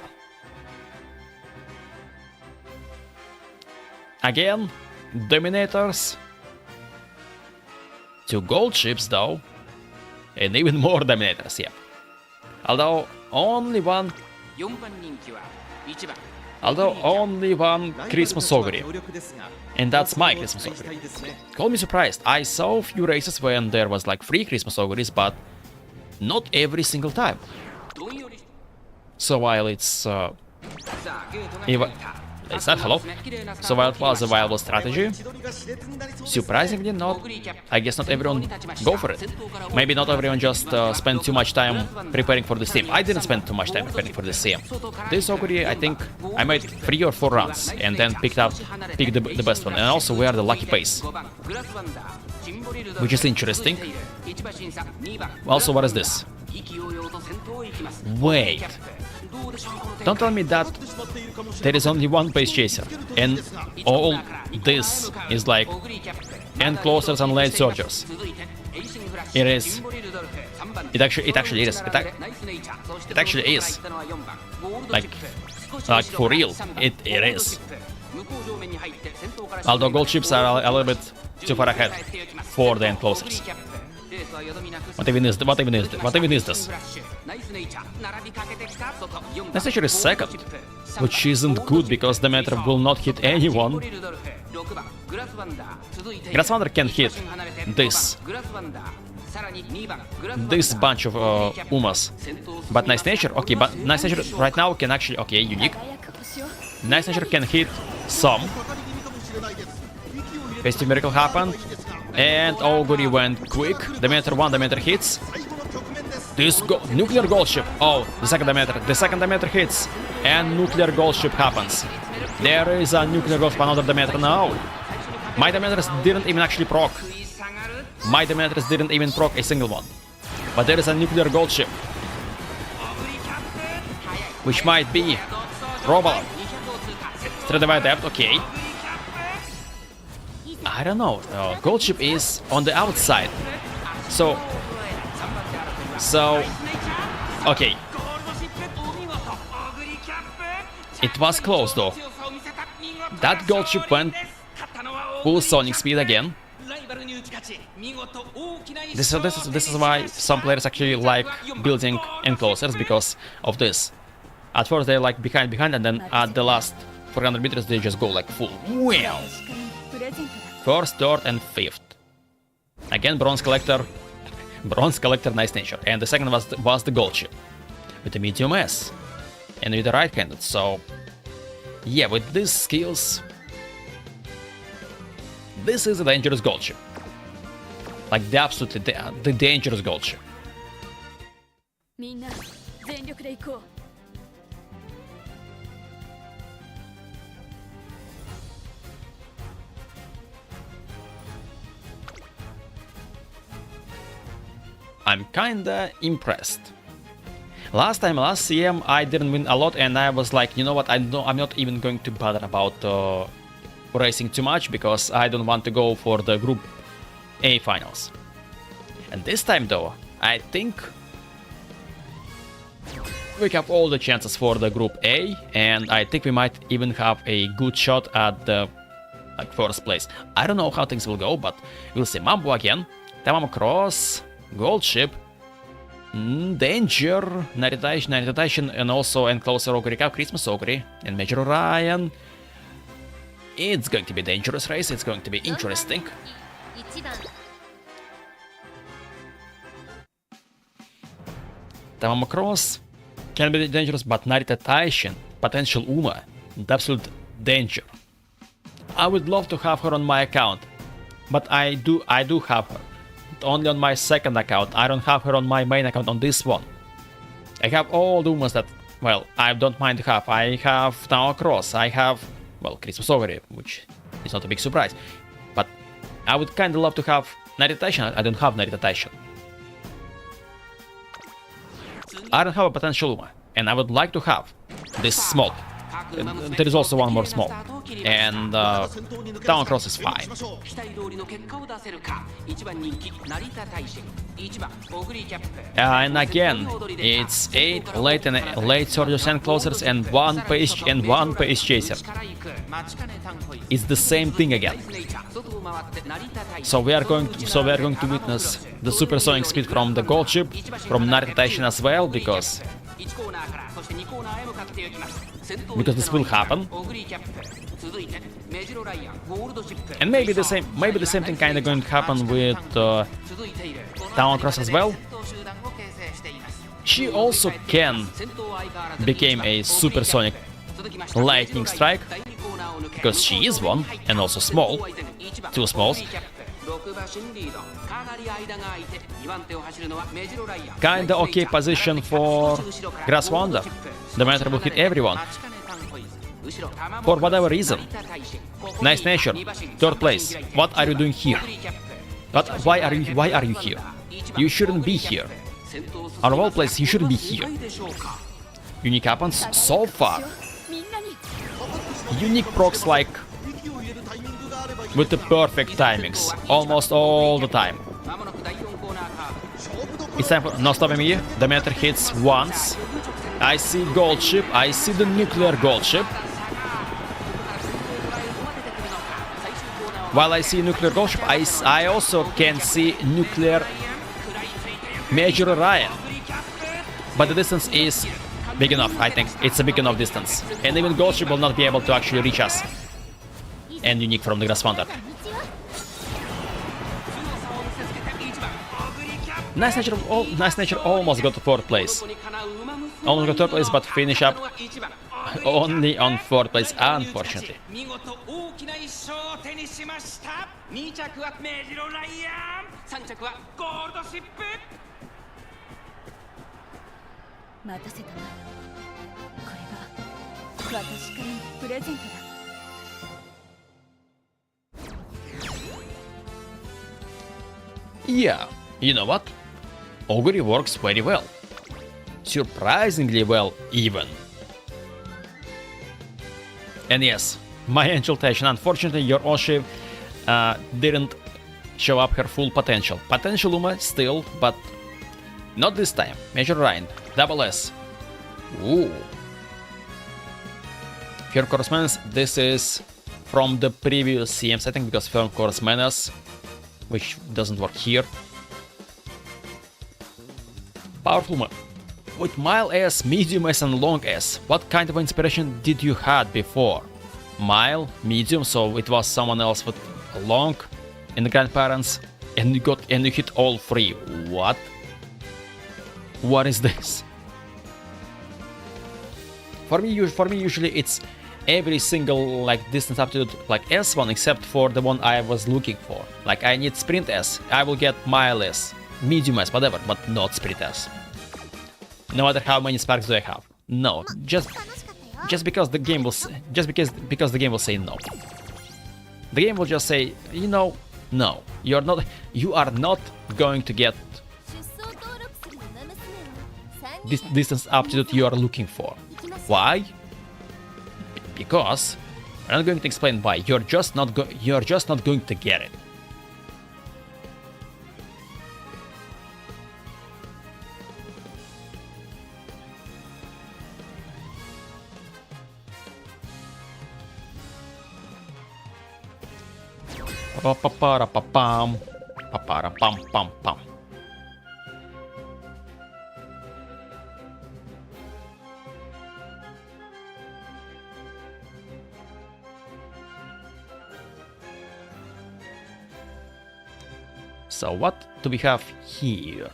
Again, Dominators. 2 gold ships though. And even more Dominators, yeah. Although only one Christmas Oguri. And that's my Christmas Oguri. Call me surprised. I saw a few races when there was like 3 Christmas Oguris, but not every single time. So while it's not hello. So while it was a viable strategy, surprisingly not. I guess not everyone go for it. Maybe not everyone just spend too much time preparing for this team. I didn't spend too much time preparing for this team. This Oguri, I think I made 3 or 4 runs and then picked the best one. And also we are the lucky pace, which is interesting. Also, what is this? Wait. Don't tell me that there is only one pace chaser and all this is like enclosers and lane surgers. It is. It actually is. It actually is. Like for real. It is. Although gold ships are a little bit too far ahead for the enclosers. What even is this? Nice Nature is second, which isn't good because the Dominator will not hit anyone. Grasswander can hit this bunch of Umas. But Nice Nature, okay, but Nice Nature right now can actually, okay, unique. Nice Nature can hit some. Festive Miracle happened. And Oguri went quick. Dominator 1, Dominator hits. This nuclear gold ship. Oh, the second Dominator hits. And nuclear gold ship happens. There is a nuclear gold ship, another Dominator now. My Dominators didn't even actually proc. My Dominators didn't even proc a single one. But there is a nuclear gold ship, which might be Robot. Straight away depth, okay. I don't know. Gold ship is on the outside. So So, okay. It was close though. That gold ship went full sonic speed again. This is why some players actually like building enclosures, because of this. At first they like behind, and then at the last 400 meters they just go like full. Wow! First, third, and fifth. Again, bronze collector, nice nature. And the second was the gold ship with the medium S and with the right-handed. So yeah, with these skills, this is a dangerous gold ship. Like the absolutely the dangerous gold ship. I'm kinda impressed. Last CM I didn't win a lot, and I was like, you know what, I'm not even going to bother about racing too much, because I don't want to go for the Group A finals. And this time though, I think we have all the chances for the Group A, and I think we might even have a good shot at the first place. I don't know how things will go, but we'll see. Mambo again, Tamamo Cross, gold ship, danger, Naritation, and also enclosure Oguri Cup, Christmas Oguri, and Major Ryan. It's going to be a dangerous race, it's going to be interesting. Tamamo Cross can be dangerous, but Naritation, potential Uma, absolute danger. I would love to have her on my account, but I do have her. Only on my second account. I don't have her on my main account on this one. I have all the Umas that, well, I don't mind to have. I have Tamamo Cross, I have, well, Christmas Oguri, which is not a big surprise. But I would kinda love to have Naritation. I don't have Naritation. I don't have a potential Uma, and I would like to have this small. There is also one more small, and Tamamo Cross is fine. And again, it's 8 late soldiers and closers and one pace chaser. It's the same thing again. So we are going to witness the supersonic speed from the gold ship, from Naritation as well, because this will happen. And maybe the same thing kinda going to happen with Tamamo Cross as well. She also can become a supersonic lightning strike, because she is one, and also small, 2 smalls. Kinda okay position for Grass Wanda. The Dominator will hit everyone, for whatever reason. Nice nature, 3rd place. What are you doing here? Why are you here? You shouldn't be here. Out of all places, you shouldn't be here. Unique happens so far. Unique procs like with the perfect timings, almost all the time. It's time for no stopping me. The meter hits once. I see gold ship. I see the nuclear gold ship. While I see nuclear gold ship, I also can see nuclear Major Ryan. But the distance is big enough. I think it's a big enough distance, and even gold ship will not be able to actually reach us. And unique from the Grass Wanda. Nice nature almost got to 4th place. Almost got 3rd place, but finish up only on 4th place, unfortunately. Yeah, you know what? Oguri works very well. Surprisingly well, even. And yes, my Angel Tation, unfortunately your Oshi didn't show up her full potential. Potential Uma still, but Not this time. Major Rhine. Double S. Ooh. Firm Course Menace. This is from the previous CM setting because Firm Course Menace, which doesn't work here. Powerful move. With Mile S, Medium S and Long S, what kind of inspiration did you had before? Mile, Medium, so it was someone else with Long in the grandparents, and you hit all three. What? What is this? For me usually it's every single like distance aptitude like S1 except for the one I was looking for. Like I need Sprint S, I will get Mile S, Medium S, whatever, but not Sprint S. No matter how many sparks do I have. No, just because the game will because the game will say no. The game will just say, you know, no, you are not going to get this distance aptitude you are looking for. Why? Because I'm not going to explain why. You're just not going to get it. Pa-pa-pa-ra-pa-pam. Pa-pa-ra-pam-pam-pam. So what do we have here?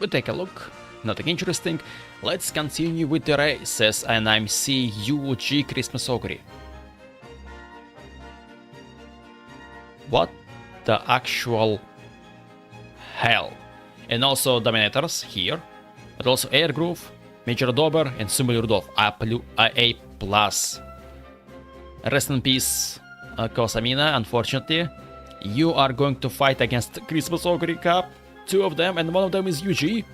We take a look. Nothing interesting. Let's continue with the races, and I'm seeing XOguri Christmas Oguri. What the actual hell? And also Dominators here, but also Air Groove, Major Dober, and Sumo Rudolph A+. Rest in peace, Kosamina. Unfortunately, you are going to fight against Christmas Oguri Cup. Two of them, and one of them is XOguri.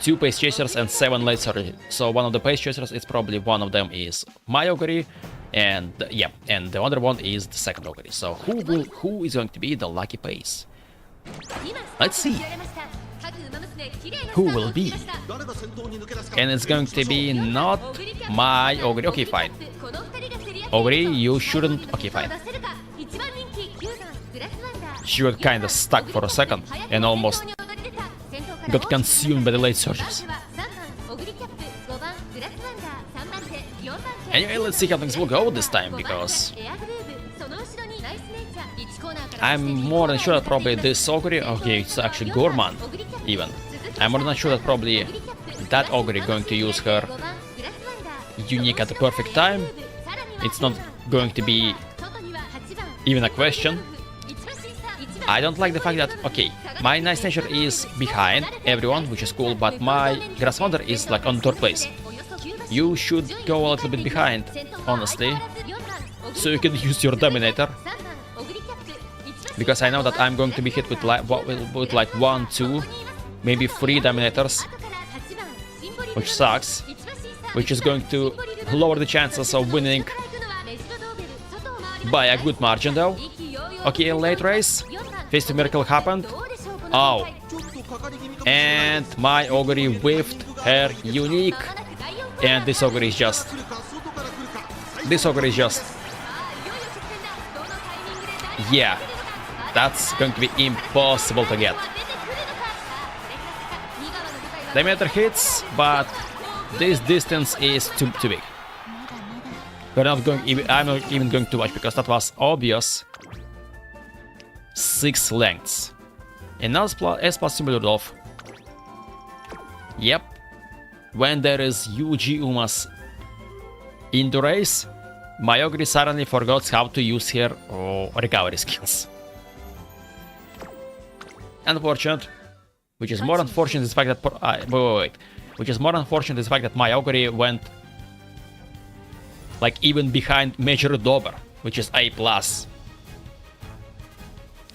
2 Pace Chasers and 7 Late Surgery. So one of the Pace Chasers is probably one of them is my Oguri, and yeah, and the other one is the second Oguri. So who is going to be the lucky Pace? Let's see. Who will be? And it's going to be not my Oguri. Okay, fine. Oguri, you shouldn't. Okay, fine. She got kinda stuck for a second and almost got consumed by the late surges. Anyway, let's see how things will go this time, because I'm more than sure that probably this Oguri, okay, it's actually Gorman even. I'm more than sure that probably that Oguri going to use her unique at the perfect time. It's not going to be even a question. I don't like the fact that, okay, my Nice Nature is behind everyone, which is cool, but my Grassmother is like on 3rd place. You should go a little bit behind, honestly, so you can use your Dominator. Because I know that I'm going to be hit with like 1, 2, maybe 3 Dominators, which sucks, which is going to lower the chances of winning by a good margin though. Okay, late race. Festive Miracle happened. Oh. And my Oguri whiffed her unique. And this Oguri is just... Yeah. That's going to be impossible to get. Diameter hits, but this distance is too big. I'm not even going to watch because that was obvious. 6 lengths. And now S plus Symbol Rudolph. Yep. When there is UG Umas in the race, my Oguri suddenly forgot how to use her recovery skills. Unfortunate. Which is more unfortunate is the fact that Which is more unfortunate is the fact that my Oguri went like even behind Major Dober, which is A+.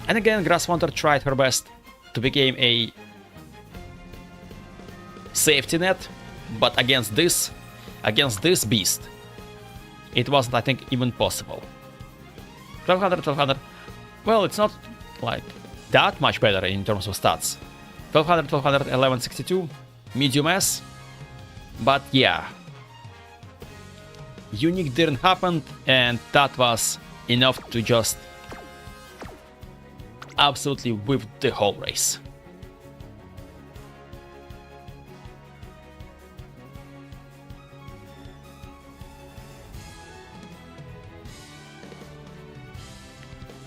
And again, Grasswonder tried her best to become a safety net, but against this beast, it wasn't, I think, even possible. 1200, 1200. Well, it's not like that much better in terms of stats. 1200, 1200, 1162, medium S. But yeah, unique didn't happen, and that was enough to just absolutely whip the whole race.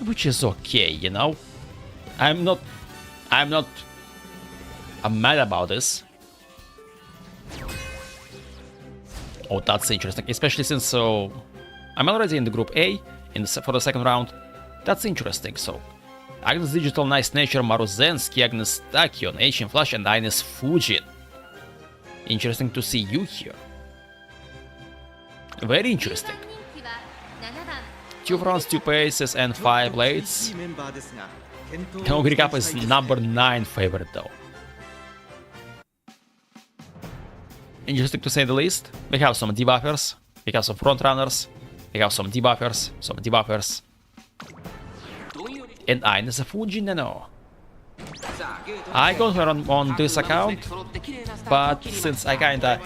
Which is okay, you know. I'm not mad about this. Oh, that's interesting, especially since I'm already in the group A for the second round. That's interesting. So Agnes Digital, Nice Nature, Maruzensky, Agnes Takion, Ancient Flash, and Ines Fujin. Interesting to see you here. Very interesting. 2 fronts, 2 paces, and 5 blades. Oguri Kappa is number 9 favorite though. Interesting to say the least. We have some debuffers, we have some frontrunners, we have some debuffers, and Ines Fujin, no. I got her on this account, but since I kinda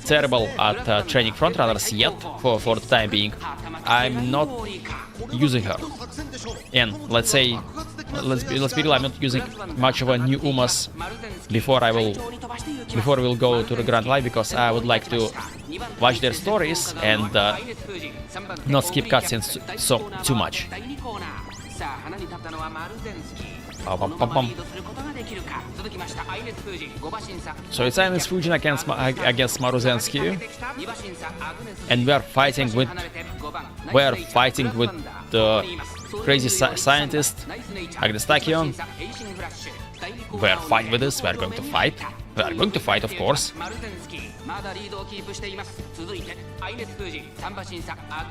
terrible at training frontrunners yet for the time being, I'm not using her. And let's be real, I'm not using much of a new Umas before we'll go to the Grand Live, because I would like to watch their stories and not skip cutscenes too much. So it's Ines Fujin against Maruzensky, and we're fighting with the crazy scientist Agnes Takion. We're fine with this. We're going to fight. We're going to fight, of course.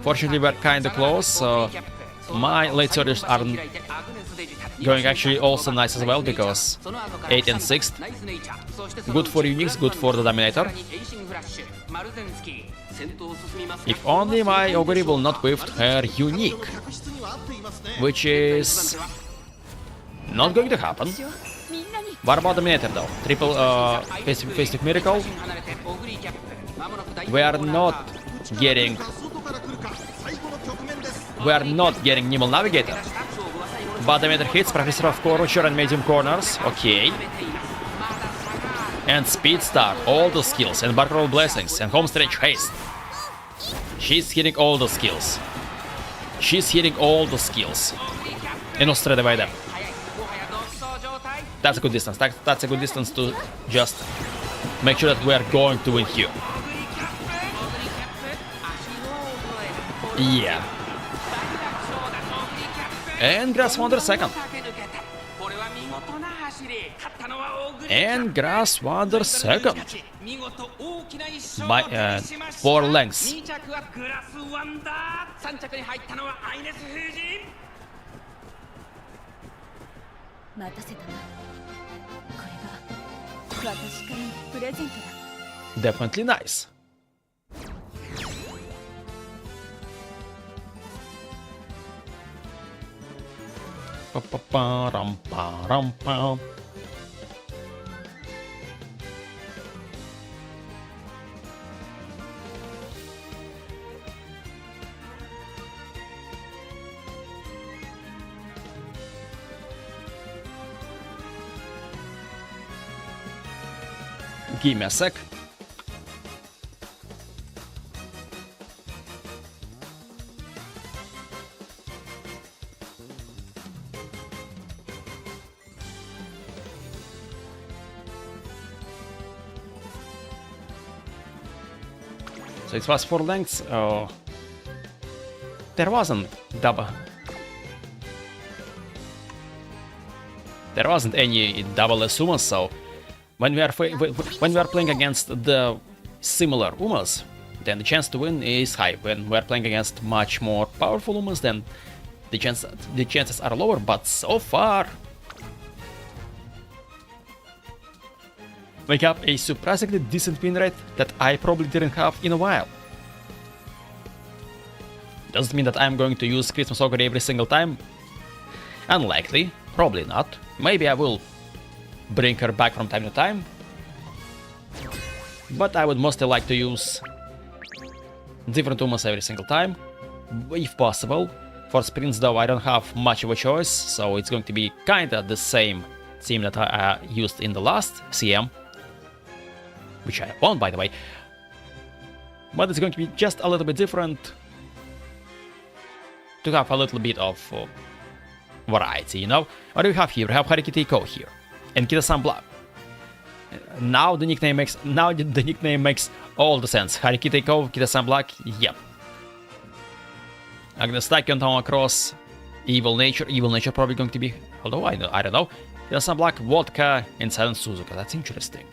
Fortunately, we're kinda close, so my late surges aren't going actually also nice as well, because 8th and 6th. Good for Unix, good for the Dominator. If only my Oguri will not whiff her unique, which is not going to happen. What about Dominator though? Triple face miracle. We are not getting Nimble Navigator. But Dominator hits Professor of Curvature and Medium Corners. Okay. And Speed Star, all the skills, and Barker Roll Blessings, and Homestretch Haste. She's hitting all the skills. And straight away them. That's a good distance. That's a good distance to just make sure that we are going to win here. Yeah. And Grasswander second. By 4 lengths. Definitely nice. Give me a sec. So it was 4 lengths. There wasn't any double Umas, so when we are playing against the similar Umas, then the chance to win is high. When we are playing against much more powerful Umas, then the chances are lower. But so far, we have a surprisingly decent win rate that I probably didn't have in a while. Does it mean that I'm going to use Christmas Oguri every single time? Unlikely, probably not. Maybe I will bring her back from time to time. But I would mostly like to use different Umas every single time, if possible. For sprints though, I don't have much of a choice, so it's going to be kinda the same team that I used in the last CM. Which I won, by the way. But it's going to be just a little bit different, to have a little bit of variety, you know? What do we have here? We have Harikite Ko here, and Kita-san Black. Now the nickname makes all the sense. Harikite Ko, Kita-san Black, yep. Agnes Tachyon, Town Cross, Evil Nature probably going to be, although I don't know. Kita-san Black, Vodka, and Silent Suzuka, that's interesting.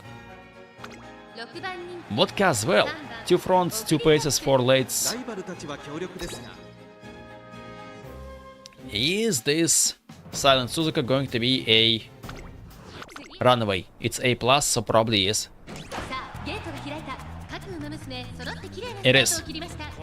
Vodka as well. 2 fronts, 2 paces, 4 lates. ライバルたちは強力ですが Is this Silent Suzuka going to be a runaway? It's A+, so probably is. It is.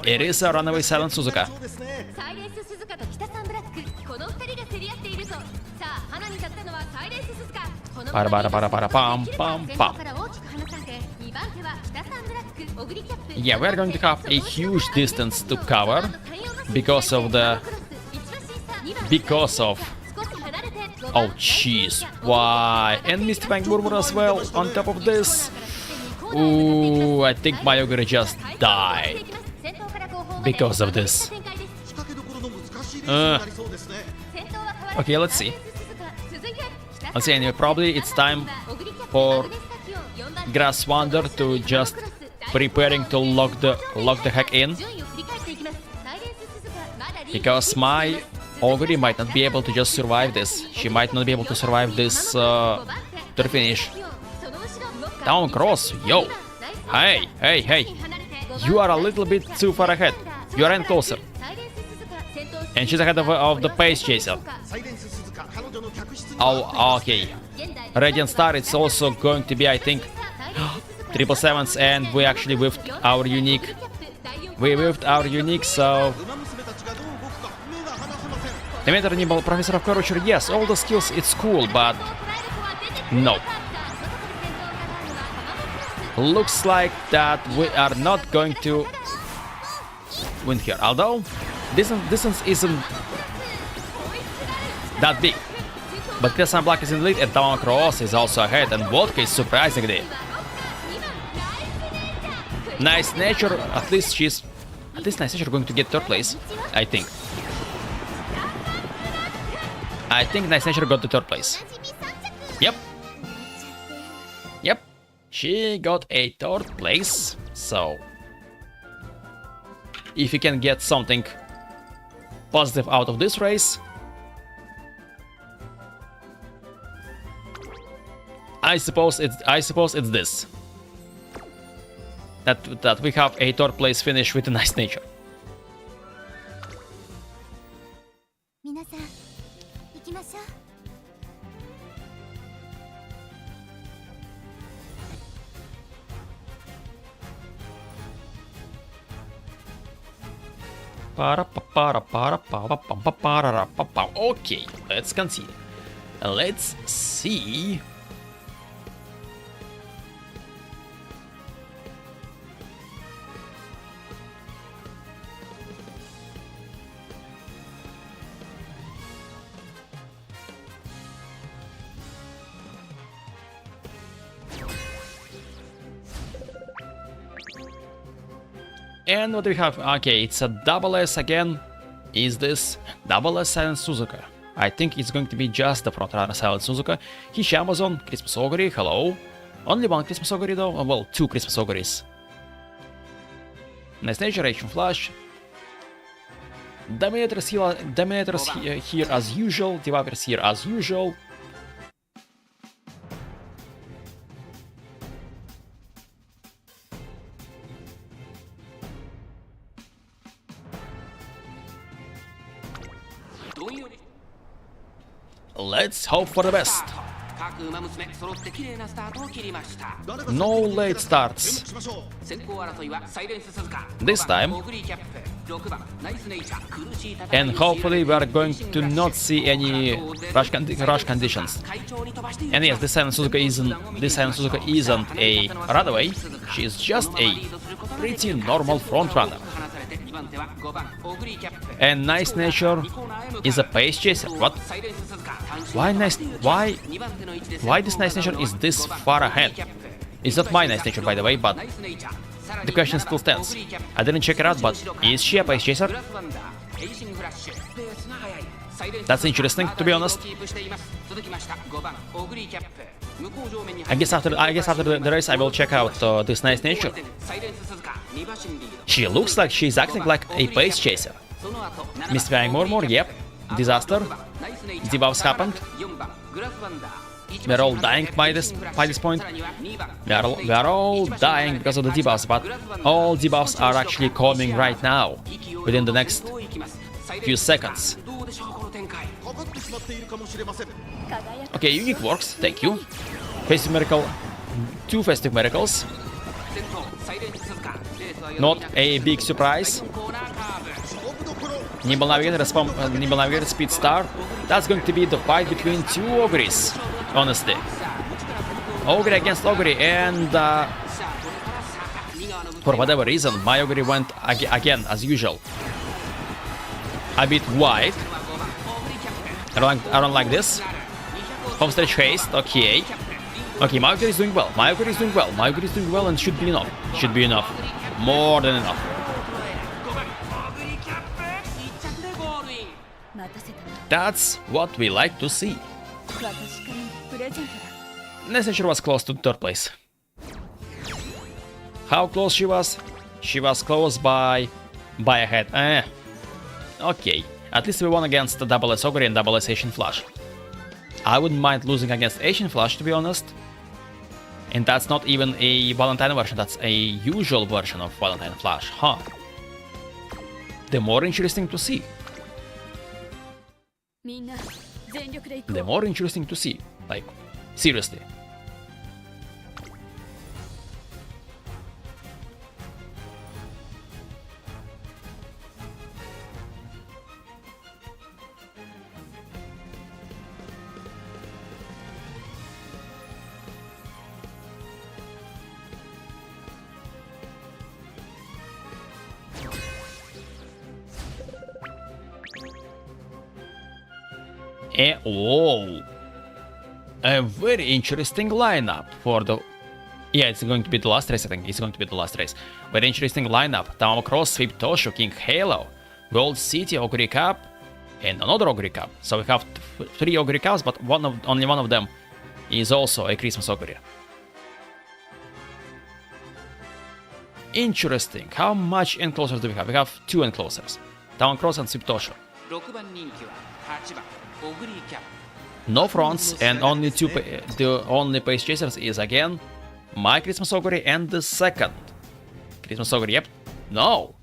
It is a runaway Silent Suzuka. そうですね サイレンス鈴鹿と北さんブラック、この2人が競り合っているぞ。さあ、花に立ったのはサイレンス鈴鹿。このパラパラパラパラパンパンパン。先頭から大きく離されて、2番手は北さんブラック、小栗キャップ。 Yeah, we're going to have a huge distance to cover because of the... Oh jeez, why? And Misty Bank Murmur as well, on top of this. Ooh, I think my Oguri just died because of this. 仕掛けどころの難しいレースになりそうですね Okay, let's see. Let's see, anyway, probably it's time for Grass Wander to just preparing to lock the heck in. Because my Oguri might not be able to just survive this. She might not be able to survive this to the finish. Down cross, yo! Hey, hey, hey! You are a little bit too far ahead. You are in closer. And she's ahead of the pace chaser. サイレンス鈴鹿彼女の客室に Oh, okay. Radiant Star, it's also going to be, I think, 777s, and we actually whiffed our unique. We whiffed our unique, so... 馬娘たちがどう動くか目が離せません Dominator Nibble, Professor of Courage, yes, all the skills, it's cool, but... No. Looks like that we are not going to win here, although distance isn't that big. But Kita-san Black is in the lead, and Town Cross is also ahead, and Vodka is surprisingly. Nice Nature, at least Nice Nature going to get 3rd place, I think. I think Nice Nature got the 3rd place. Yep. Yep. She got a 3rd place, so... If you can get something positive out of this race... I suppose it's this. That we have a 3rd place finish with a Nice Nature. 皆さん、行きましょう。 Okay, let's continue. Let's see. And what do we have? Okay, it's a double S again. Is this double S Silent Suzuka? I think it's going to be just the frontrunner Silent Suzuka. Hishi Amazon, Christmas Oguri, hello. Only one Christmas Oguri though? Well, 2 Christmas Oguris. Nice Nature, Action Flash. Dominators here as usual, Devouers here as usual. Let's hope for the best. 各馬娘揃って綺麗なスタートを切りました No late starts. 先行争いはサイレンス鈴鹿 This time. オグリキャップ6番ナイスネイチャー苦しい戦い And hopefully we are going to not see any rush conditions. And yes, this time Suzuka isn't a runaway. She is just a pretty normal frontrunner. And Nice Nature is a pace chaser. What? Why this Nice Nature is this far ahead? It's not my Nice Nature, by the way, but the question still stands. I didn't check it out, but is she a pace chaser? That's interesting, to be honest. I guess after the race, I will check out this Nice Nature. She looks like she's acting like a pace chaser. Mystifying Murmur, yep. Disaster. Debuffs happened. We're all dying by this point. We are all dying because of the debuffs, but all debuffs are actually coming right now, within the next few seconds. Okay, unique works, thank you. Festive Miracle, 2 Festive Miracles. Not a big surprise. Nimble Navigator, Speed Star. That's going to be the fight between 2 Oguris, honestly. Oguri against Oguri, and for whatever reason, my Oguri went again, as usual, a bit wide. I don't like this. Homestretch haste, okay. Okay, my Oguri is doing well. My Oguri is doing well. My Oguri is doing well, and should be enough. Should be enough. More than enough. That's what we like to see. Nice Nature was close to 3rd place. How close she was? She was close by a head. Okay, at least we won against the Double S Oguri and Double S Asian Flash. I wouldn't mind losing against Asian Flash, to be honest. And that's not even a Valentine version, that's a usual version of Valentine Flash, huh? The more interesting to see. The more interesting to see. Like, seriously. Whoa! A very interesting lineup for the... Yeah, it's going to be the last race, I think. It's going to be the last race. Very interesting lineup. Tamamo Cross, Sweep Toshu, King Halo, Gold City, Oguri Cup, and another Oguri Cup. So we have 3 Oguri Cups, but only one of them is also a Christmas Oguri. Interesting. How much enclosures do we have? We have 2 enclosures. Tamamo Cross and Sweep Toshu. No fronts, and only the only pace chasers is again my Christmas Oguri and the second Christmas Oguri. Yep, no,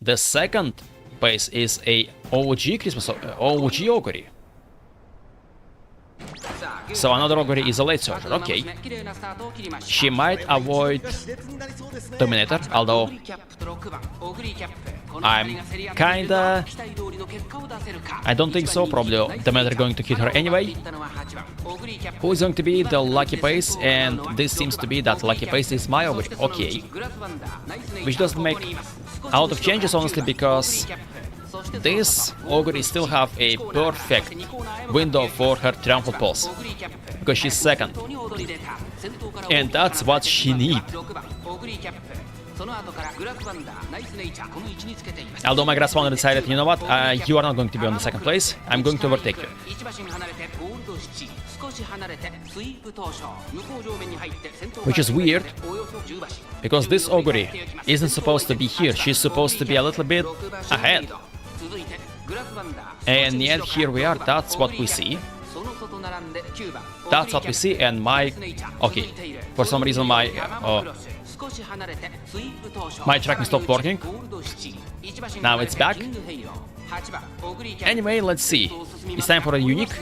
the second pace is a OG Oguri. So another Oguri is a late surger. Okay, she might avoid Dominator, although I'm kinda... I don't think so, probably Dominator going to hit her anyway. Who is going to be the lucky pace? And this seems to be that lucky pace is my Oguri. Okay, which doesn't make a lot of changes, honestly, because this Oguri still have a perfect window for her Triumphal Pulse, because she's second, and that's what she needs. Although my Grass Wonder decided, you know what, you are not going to be on the second place, I'm going to overtake you. Which is weird, because this Oguri isn't supposed to be here, she's supposed to be a little bit ahead. And yet here we are, that's what we see. That's what we see, and my... Okay, for some reason my tracking stopped working. Now it's back. Anyway, let's see. It's time for a unique.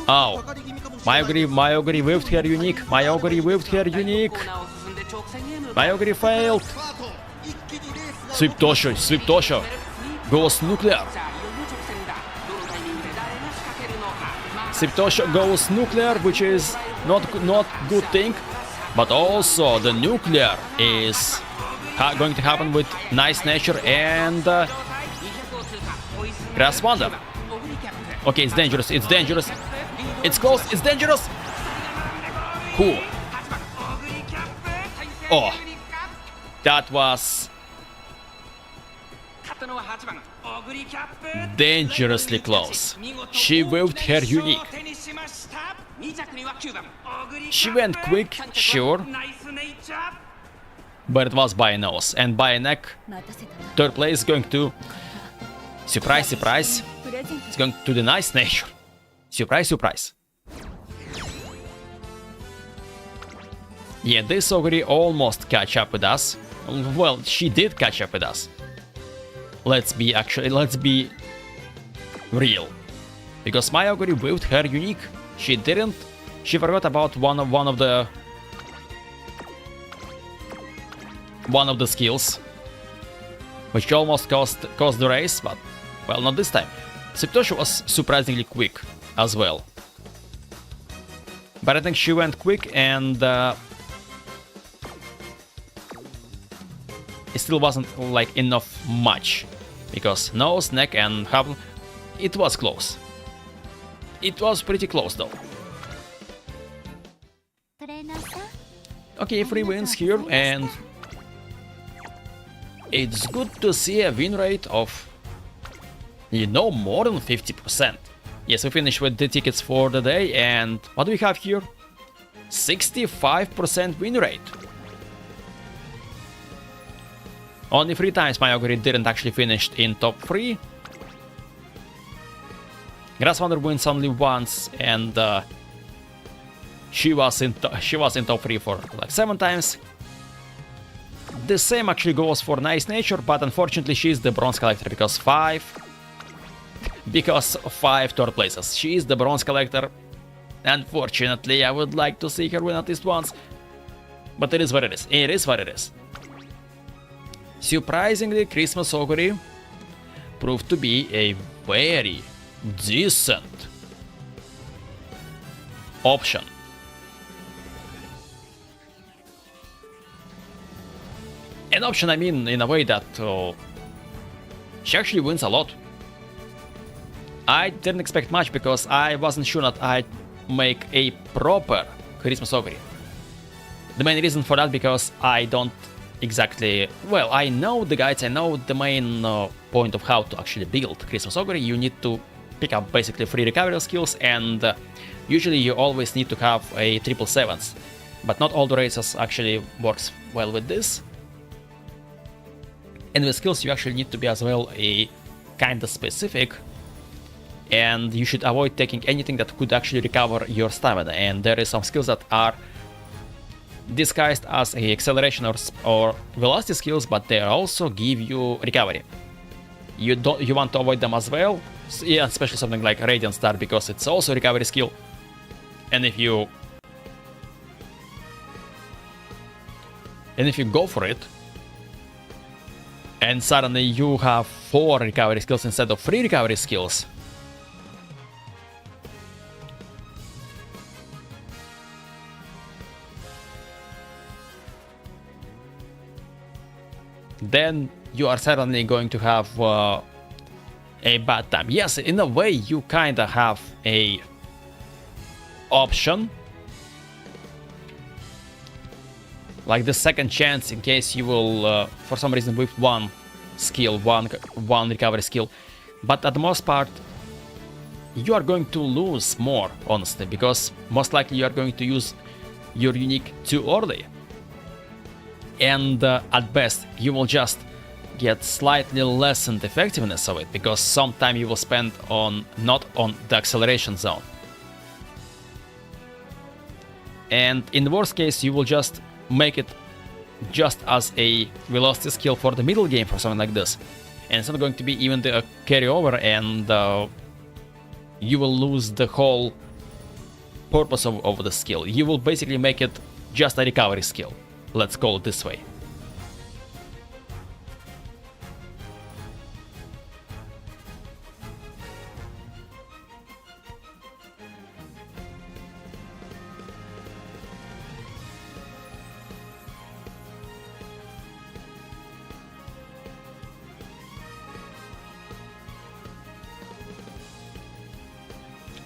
Oh, my Oguri whiffed her unique. My Oguri whiffed her unique. My Oguri failed. Sweep Tosho goes nuclear. Sweep Tosho goes nuclear, which is not good thing, but also the nuclear is going to happen with Nice Nature and Grass Wonder. Okay, it's dangerous. It's close. It's dangerous. Cool. Oh, that was dangerously close. She whiffed her unique. She went quick, sure, but it was by a nose, and by a neck. Third place is going to surprise. It's going to the Nice Nature. Surprise. Yeah, this Oguri almost catch up with us. Well, she did catch up with us. Let's be real. Because my Oguri whiffed her unique. She didn't. She forgot about one of the skills, which almost cost the race, but well, not this time. Septosho was surprisingly quick as well. But I think she went quick and it still wasn't like enough much. Because nose, neck and half, it was close. It was pretty close though. Okay, 3 wins here, and it's good to see a win rate of, more than 50%. Yes, we finished with the tickets for the day, and what do we have here? 65% win rate. Only 3 times my Oguri didn't actually finish in top 3. Grass Wonder wins only once, and she was in top 3 for like 7 times. The same actually goes for Nice Nature, but unfortunately she's the bronze collector because 5 third places. She is the bronze collector. Unfortunately, I would like to see her win at least once, but it is what it is. It is what it is. Surprisingly, Christmas Oguri proved to be a very decent option. An option, I mean, in a way that she actually wins a lot. I didn't expect much because I wasn't sure that I'd make a proper Christmas Oguri. The main reason for that because I don't exactly... Well, I know the guides, I know the main point of how to actually build Christmas Oguri. You need to pick up basically 3 recovery skills, and usually you always need to have a 777s. But not all the races actually works well with this. And with skills you actually need to be as well a kinda specific, and you should avoid taking anything that could actually recover your stamina, and there is some skills that are disguised as a acceleration or velocity skills, but they also give you recovery. You want to avoid them as well, yeah, especially something like Radiant Star because it's also a recovery skill, and if you go for it and suddenly you have 4 recovery skills instead of 3 recovery skills, then you are certainly going to have a bad time. Yes, in a way you kinda have a option, like the second chance in case you will for some reason with one recovery skill, but at the most part you are going to lose more, honestly, because most likely you are going to use your unique too early, and at best you will just get slightly lessened effectiveness of it because some time you will spend not on the acceleration zone, and in the worst case you will just make it just as a velocity skill for the middle game for something like this, and it's not going to be even the carryover, and you will lose the whole purpose of the skill. You will basically make it just a recovery skill. Let's call it this way.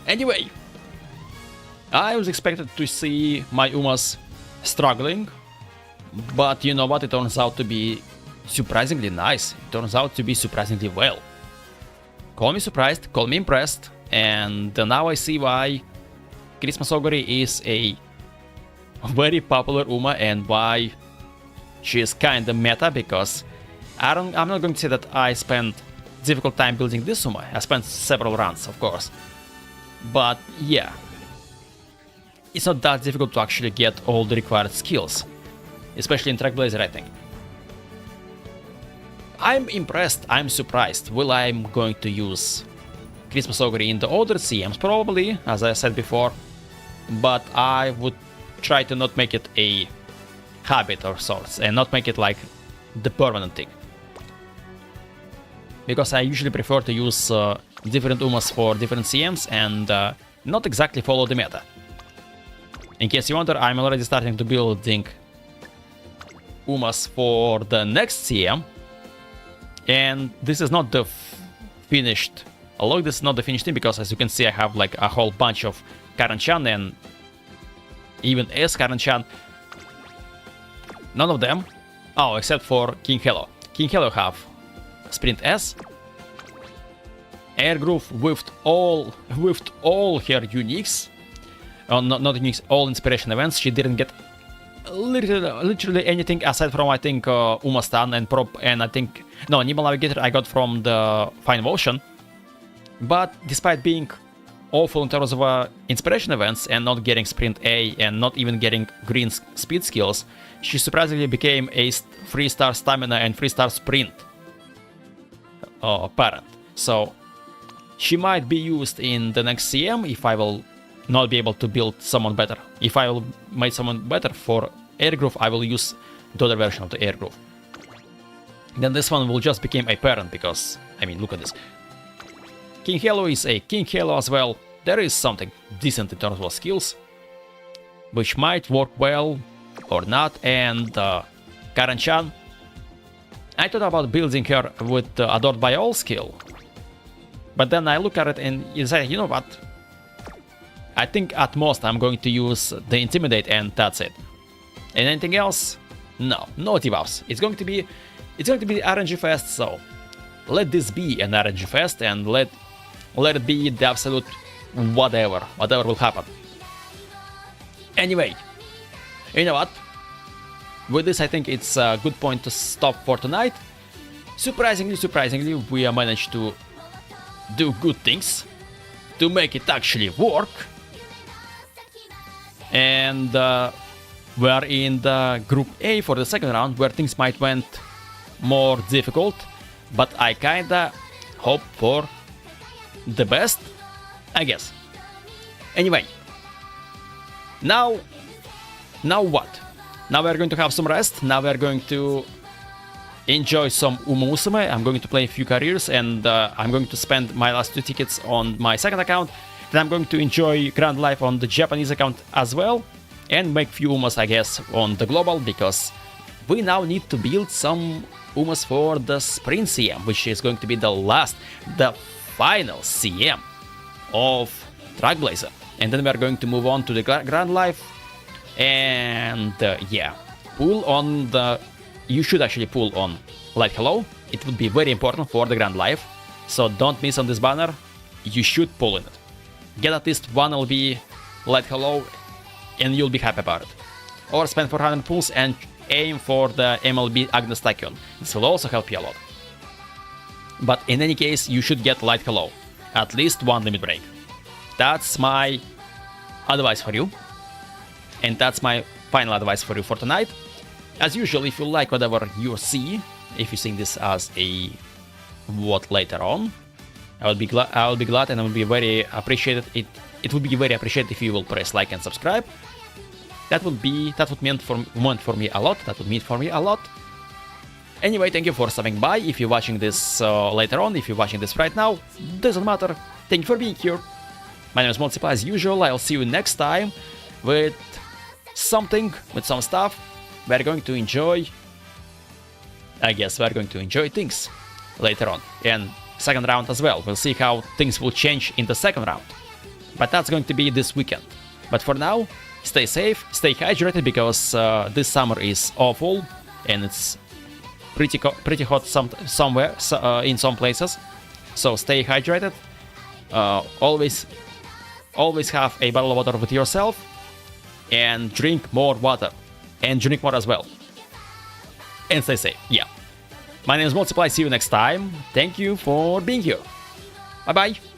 Anyway, I was expected to see my Umas struggling, but you know what, it turns out to be surprisingly nice. It turns out to be surprisingly well. Call me surprised, call me impressed, and now I see why XOguri is a very popular Uma and why she is kinda meta, because I'm not going to say that I spent difficult time building this Uma. I spent several runs, of course. But yeah, it's not that difficult to actually get all the required skills, especially in Trackblazer, I think. I'm impressed, I'm surprised. Will I going to use XOguri in the other CMs? Probably, as I said before, but I would try to not make it a habit or sorts, and not make it like the permanent thing. Because I usually prefer to use different Umas for different CMs and not exactly follow the meta. In case you wonder, I'm already starting to building Umas for the next CM, and this is not the finished log. This is not the finished thing, because as you can see, I have like a whole bunch of Karan-chan and even S Karan-chan. None of them, oh, except for King Hello. King Hello have Sprint S, Air Groove with all her uniques, not uniques, all inspiration events. She didn't get literally anything aside from, I think, Umastan and Prop, and I think Nimble Navigator I got from the Fine Motion. But despite being awful in terms of inspiration events and not getting Sprint A and not even getting green speed skills, she surprisingly became a 3-star stamina and 3-star sprint parent. So she might be used in the next CM if I will not be able to build someone better. If I will make someone better for Air Groove, I will use the other version of the Air Groove. Then this one will just become a parent, because, I mean, look at this. King Hello is a King Hello as well. There is something decent in terms of skills, which might work well or not. And Karan-chan, I thought about building her with the Adored by All skill, but then I look at it and you say, you know what? I think at most I'm going to use the Intimidate and that's it. And anything else? No debuffs. It's going to be RNG fest, so let this be an RNG fest and let it be the absolute whatever will happen. Anyway, you know what? With this, I think it's a good point to stop for tonight. Surprisingly, we have managed to do good things to make it actually work. And we are in the Group A for the second round, where things might went more difficult, but I kinda hope for the best, I guess. Anyway, now what? Now we're going to have some rest. Now we're going to enjoy some Umamusume. I'm going to play a few careers, and I'm going to spend my last 2 tickets on my second account. Then I'm going to enjoy Grand Life on the Japanese account as well, and make few Umas, I guess, on the global, because we now need to build some Umas for the Sprint CM, which is going to be the final CM of Trackblazer. And then we're going to move on to the Grand Life, and yeah, you should actually pull on Light Hello. It would be very important for the Grand Life, so don't miss on this banner. You should pull in it. Get at least 1 LB Light Hello and you'll be happy about it. Or spend 400 pulls and aim for the MLB Agnes Tachyon. This will also help you a lot. But in any case, you should get Light Hello. At least 1 limit break. That's my advice for you. And that's my final advice for you for tonight. As usual, if you like whatever you see, if you think this as a what later on. I will be glad and I will be very appreciated. It would be very appreciated if you will press like and subscribe. That would mean for me a lot. That would mean for me a lot. Anyway, thank you for stopping by. If you're watching this later on, if you're watching this right now, doesn't matter. Thank you for being here. My name is Multiply as usual. I'll see you next time with some stuff. We're going to enjoy. I guess we're going to enjoy things later on. And second round as well. We'll see how things will change in the second round. But that's going to be this weekend. But for now, stay safe, stay hydrated, because this summer is awful and it's pretty hot somewhere in some places. So stay hydrated. Always have a bottle of water with yourself and drink more water and drink more as well. And stay safe. Yeah. My name is Multiply. See you next time. Thank you for being here. Bye bye.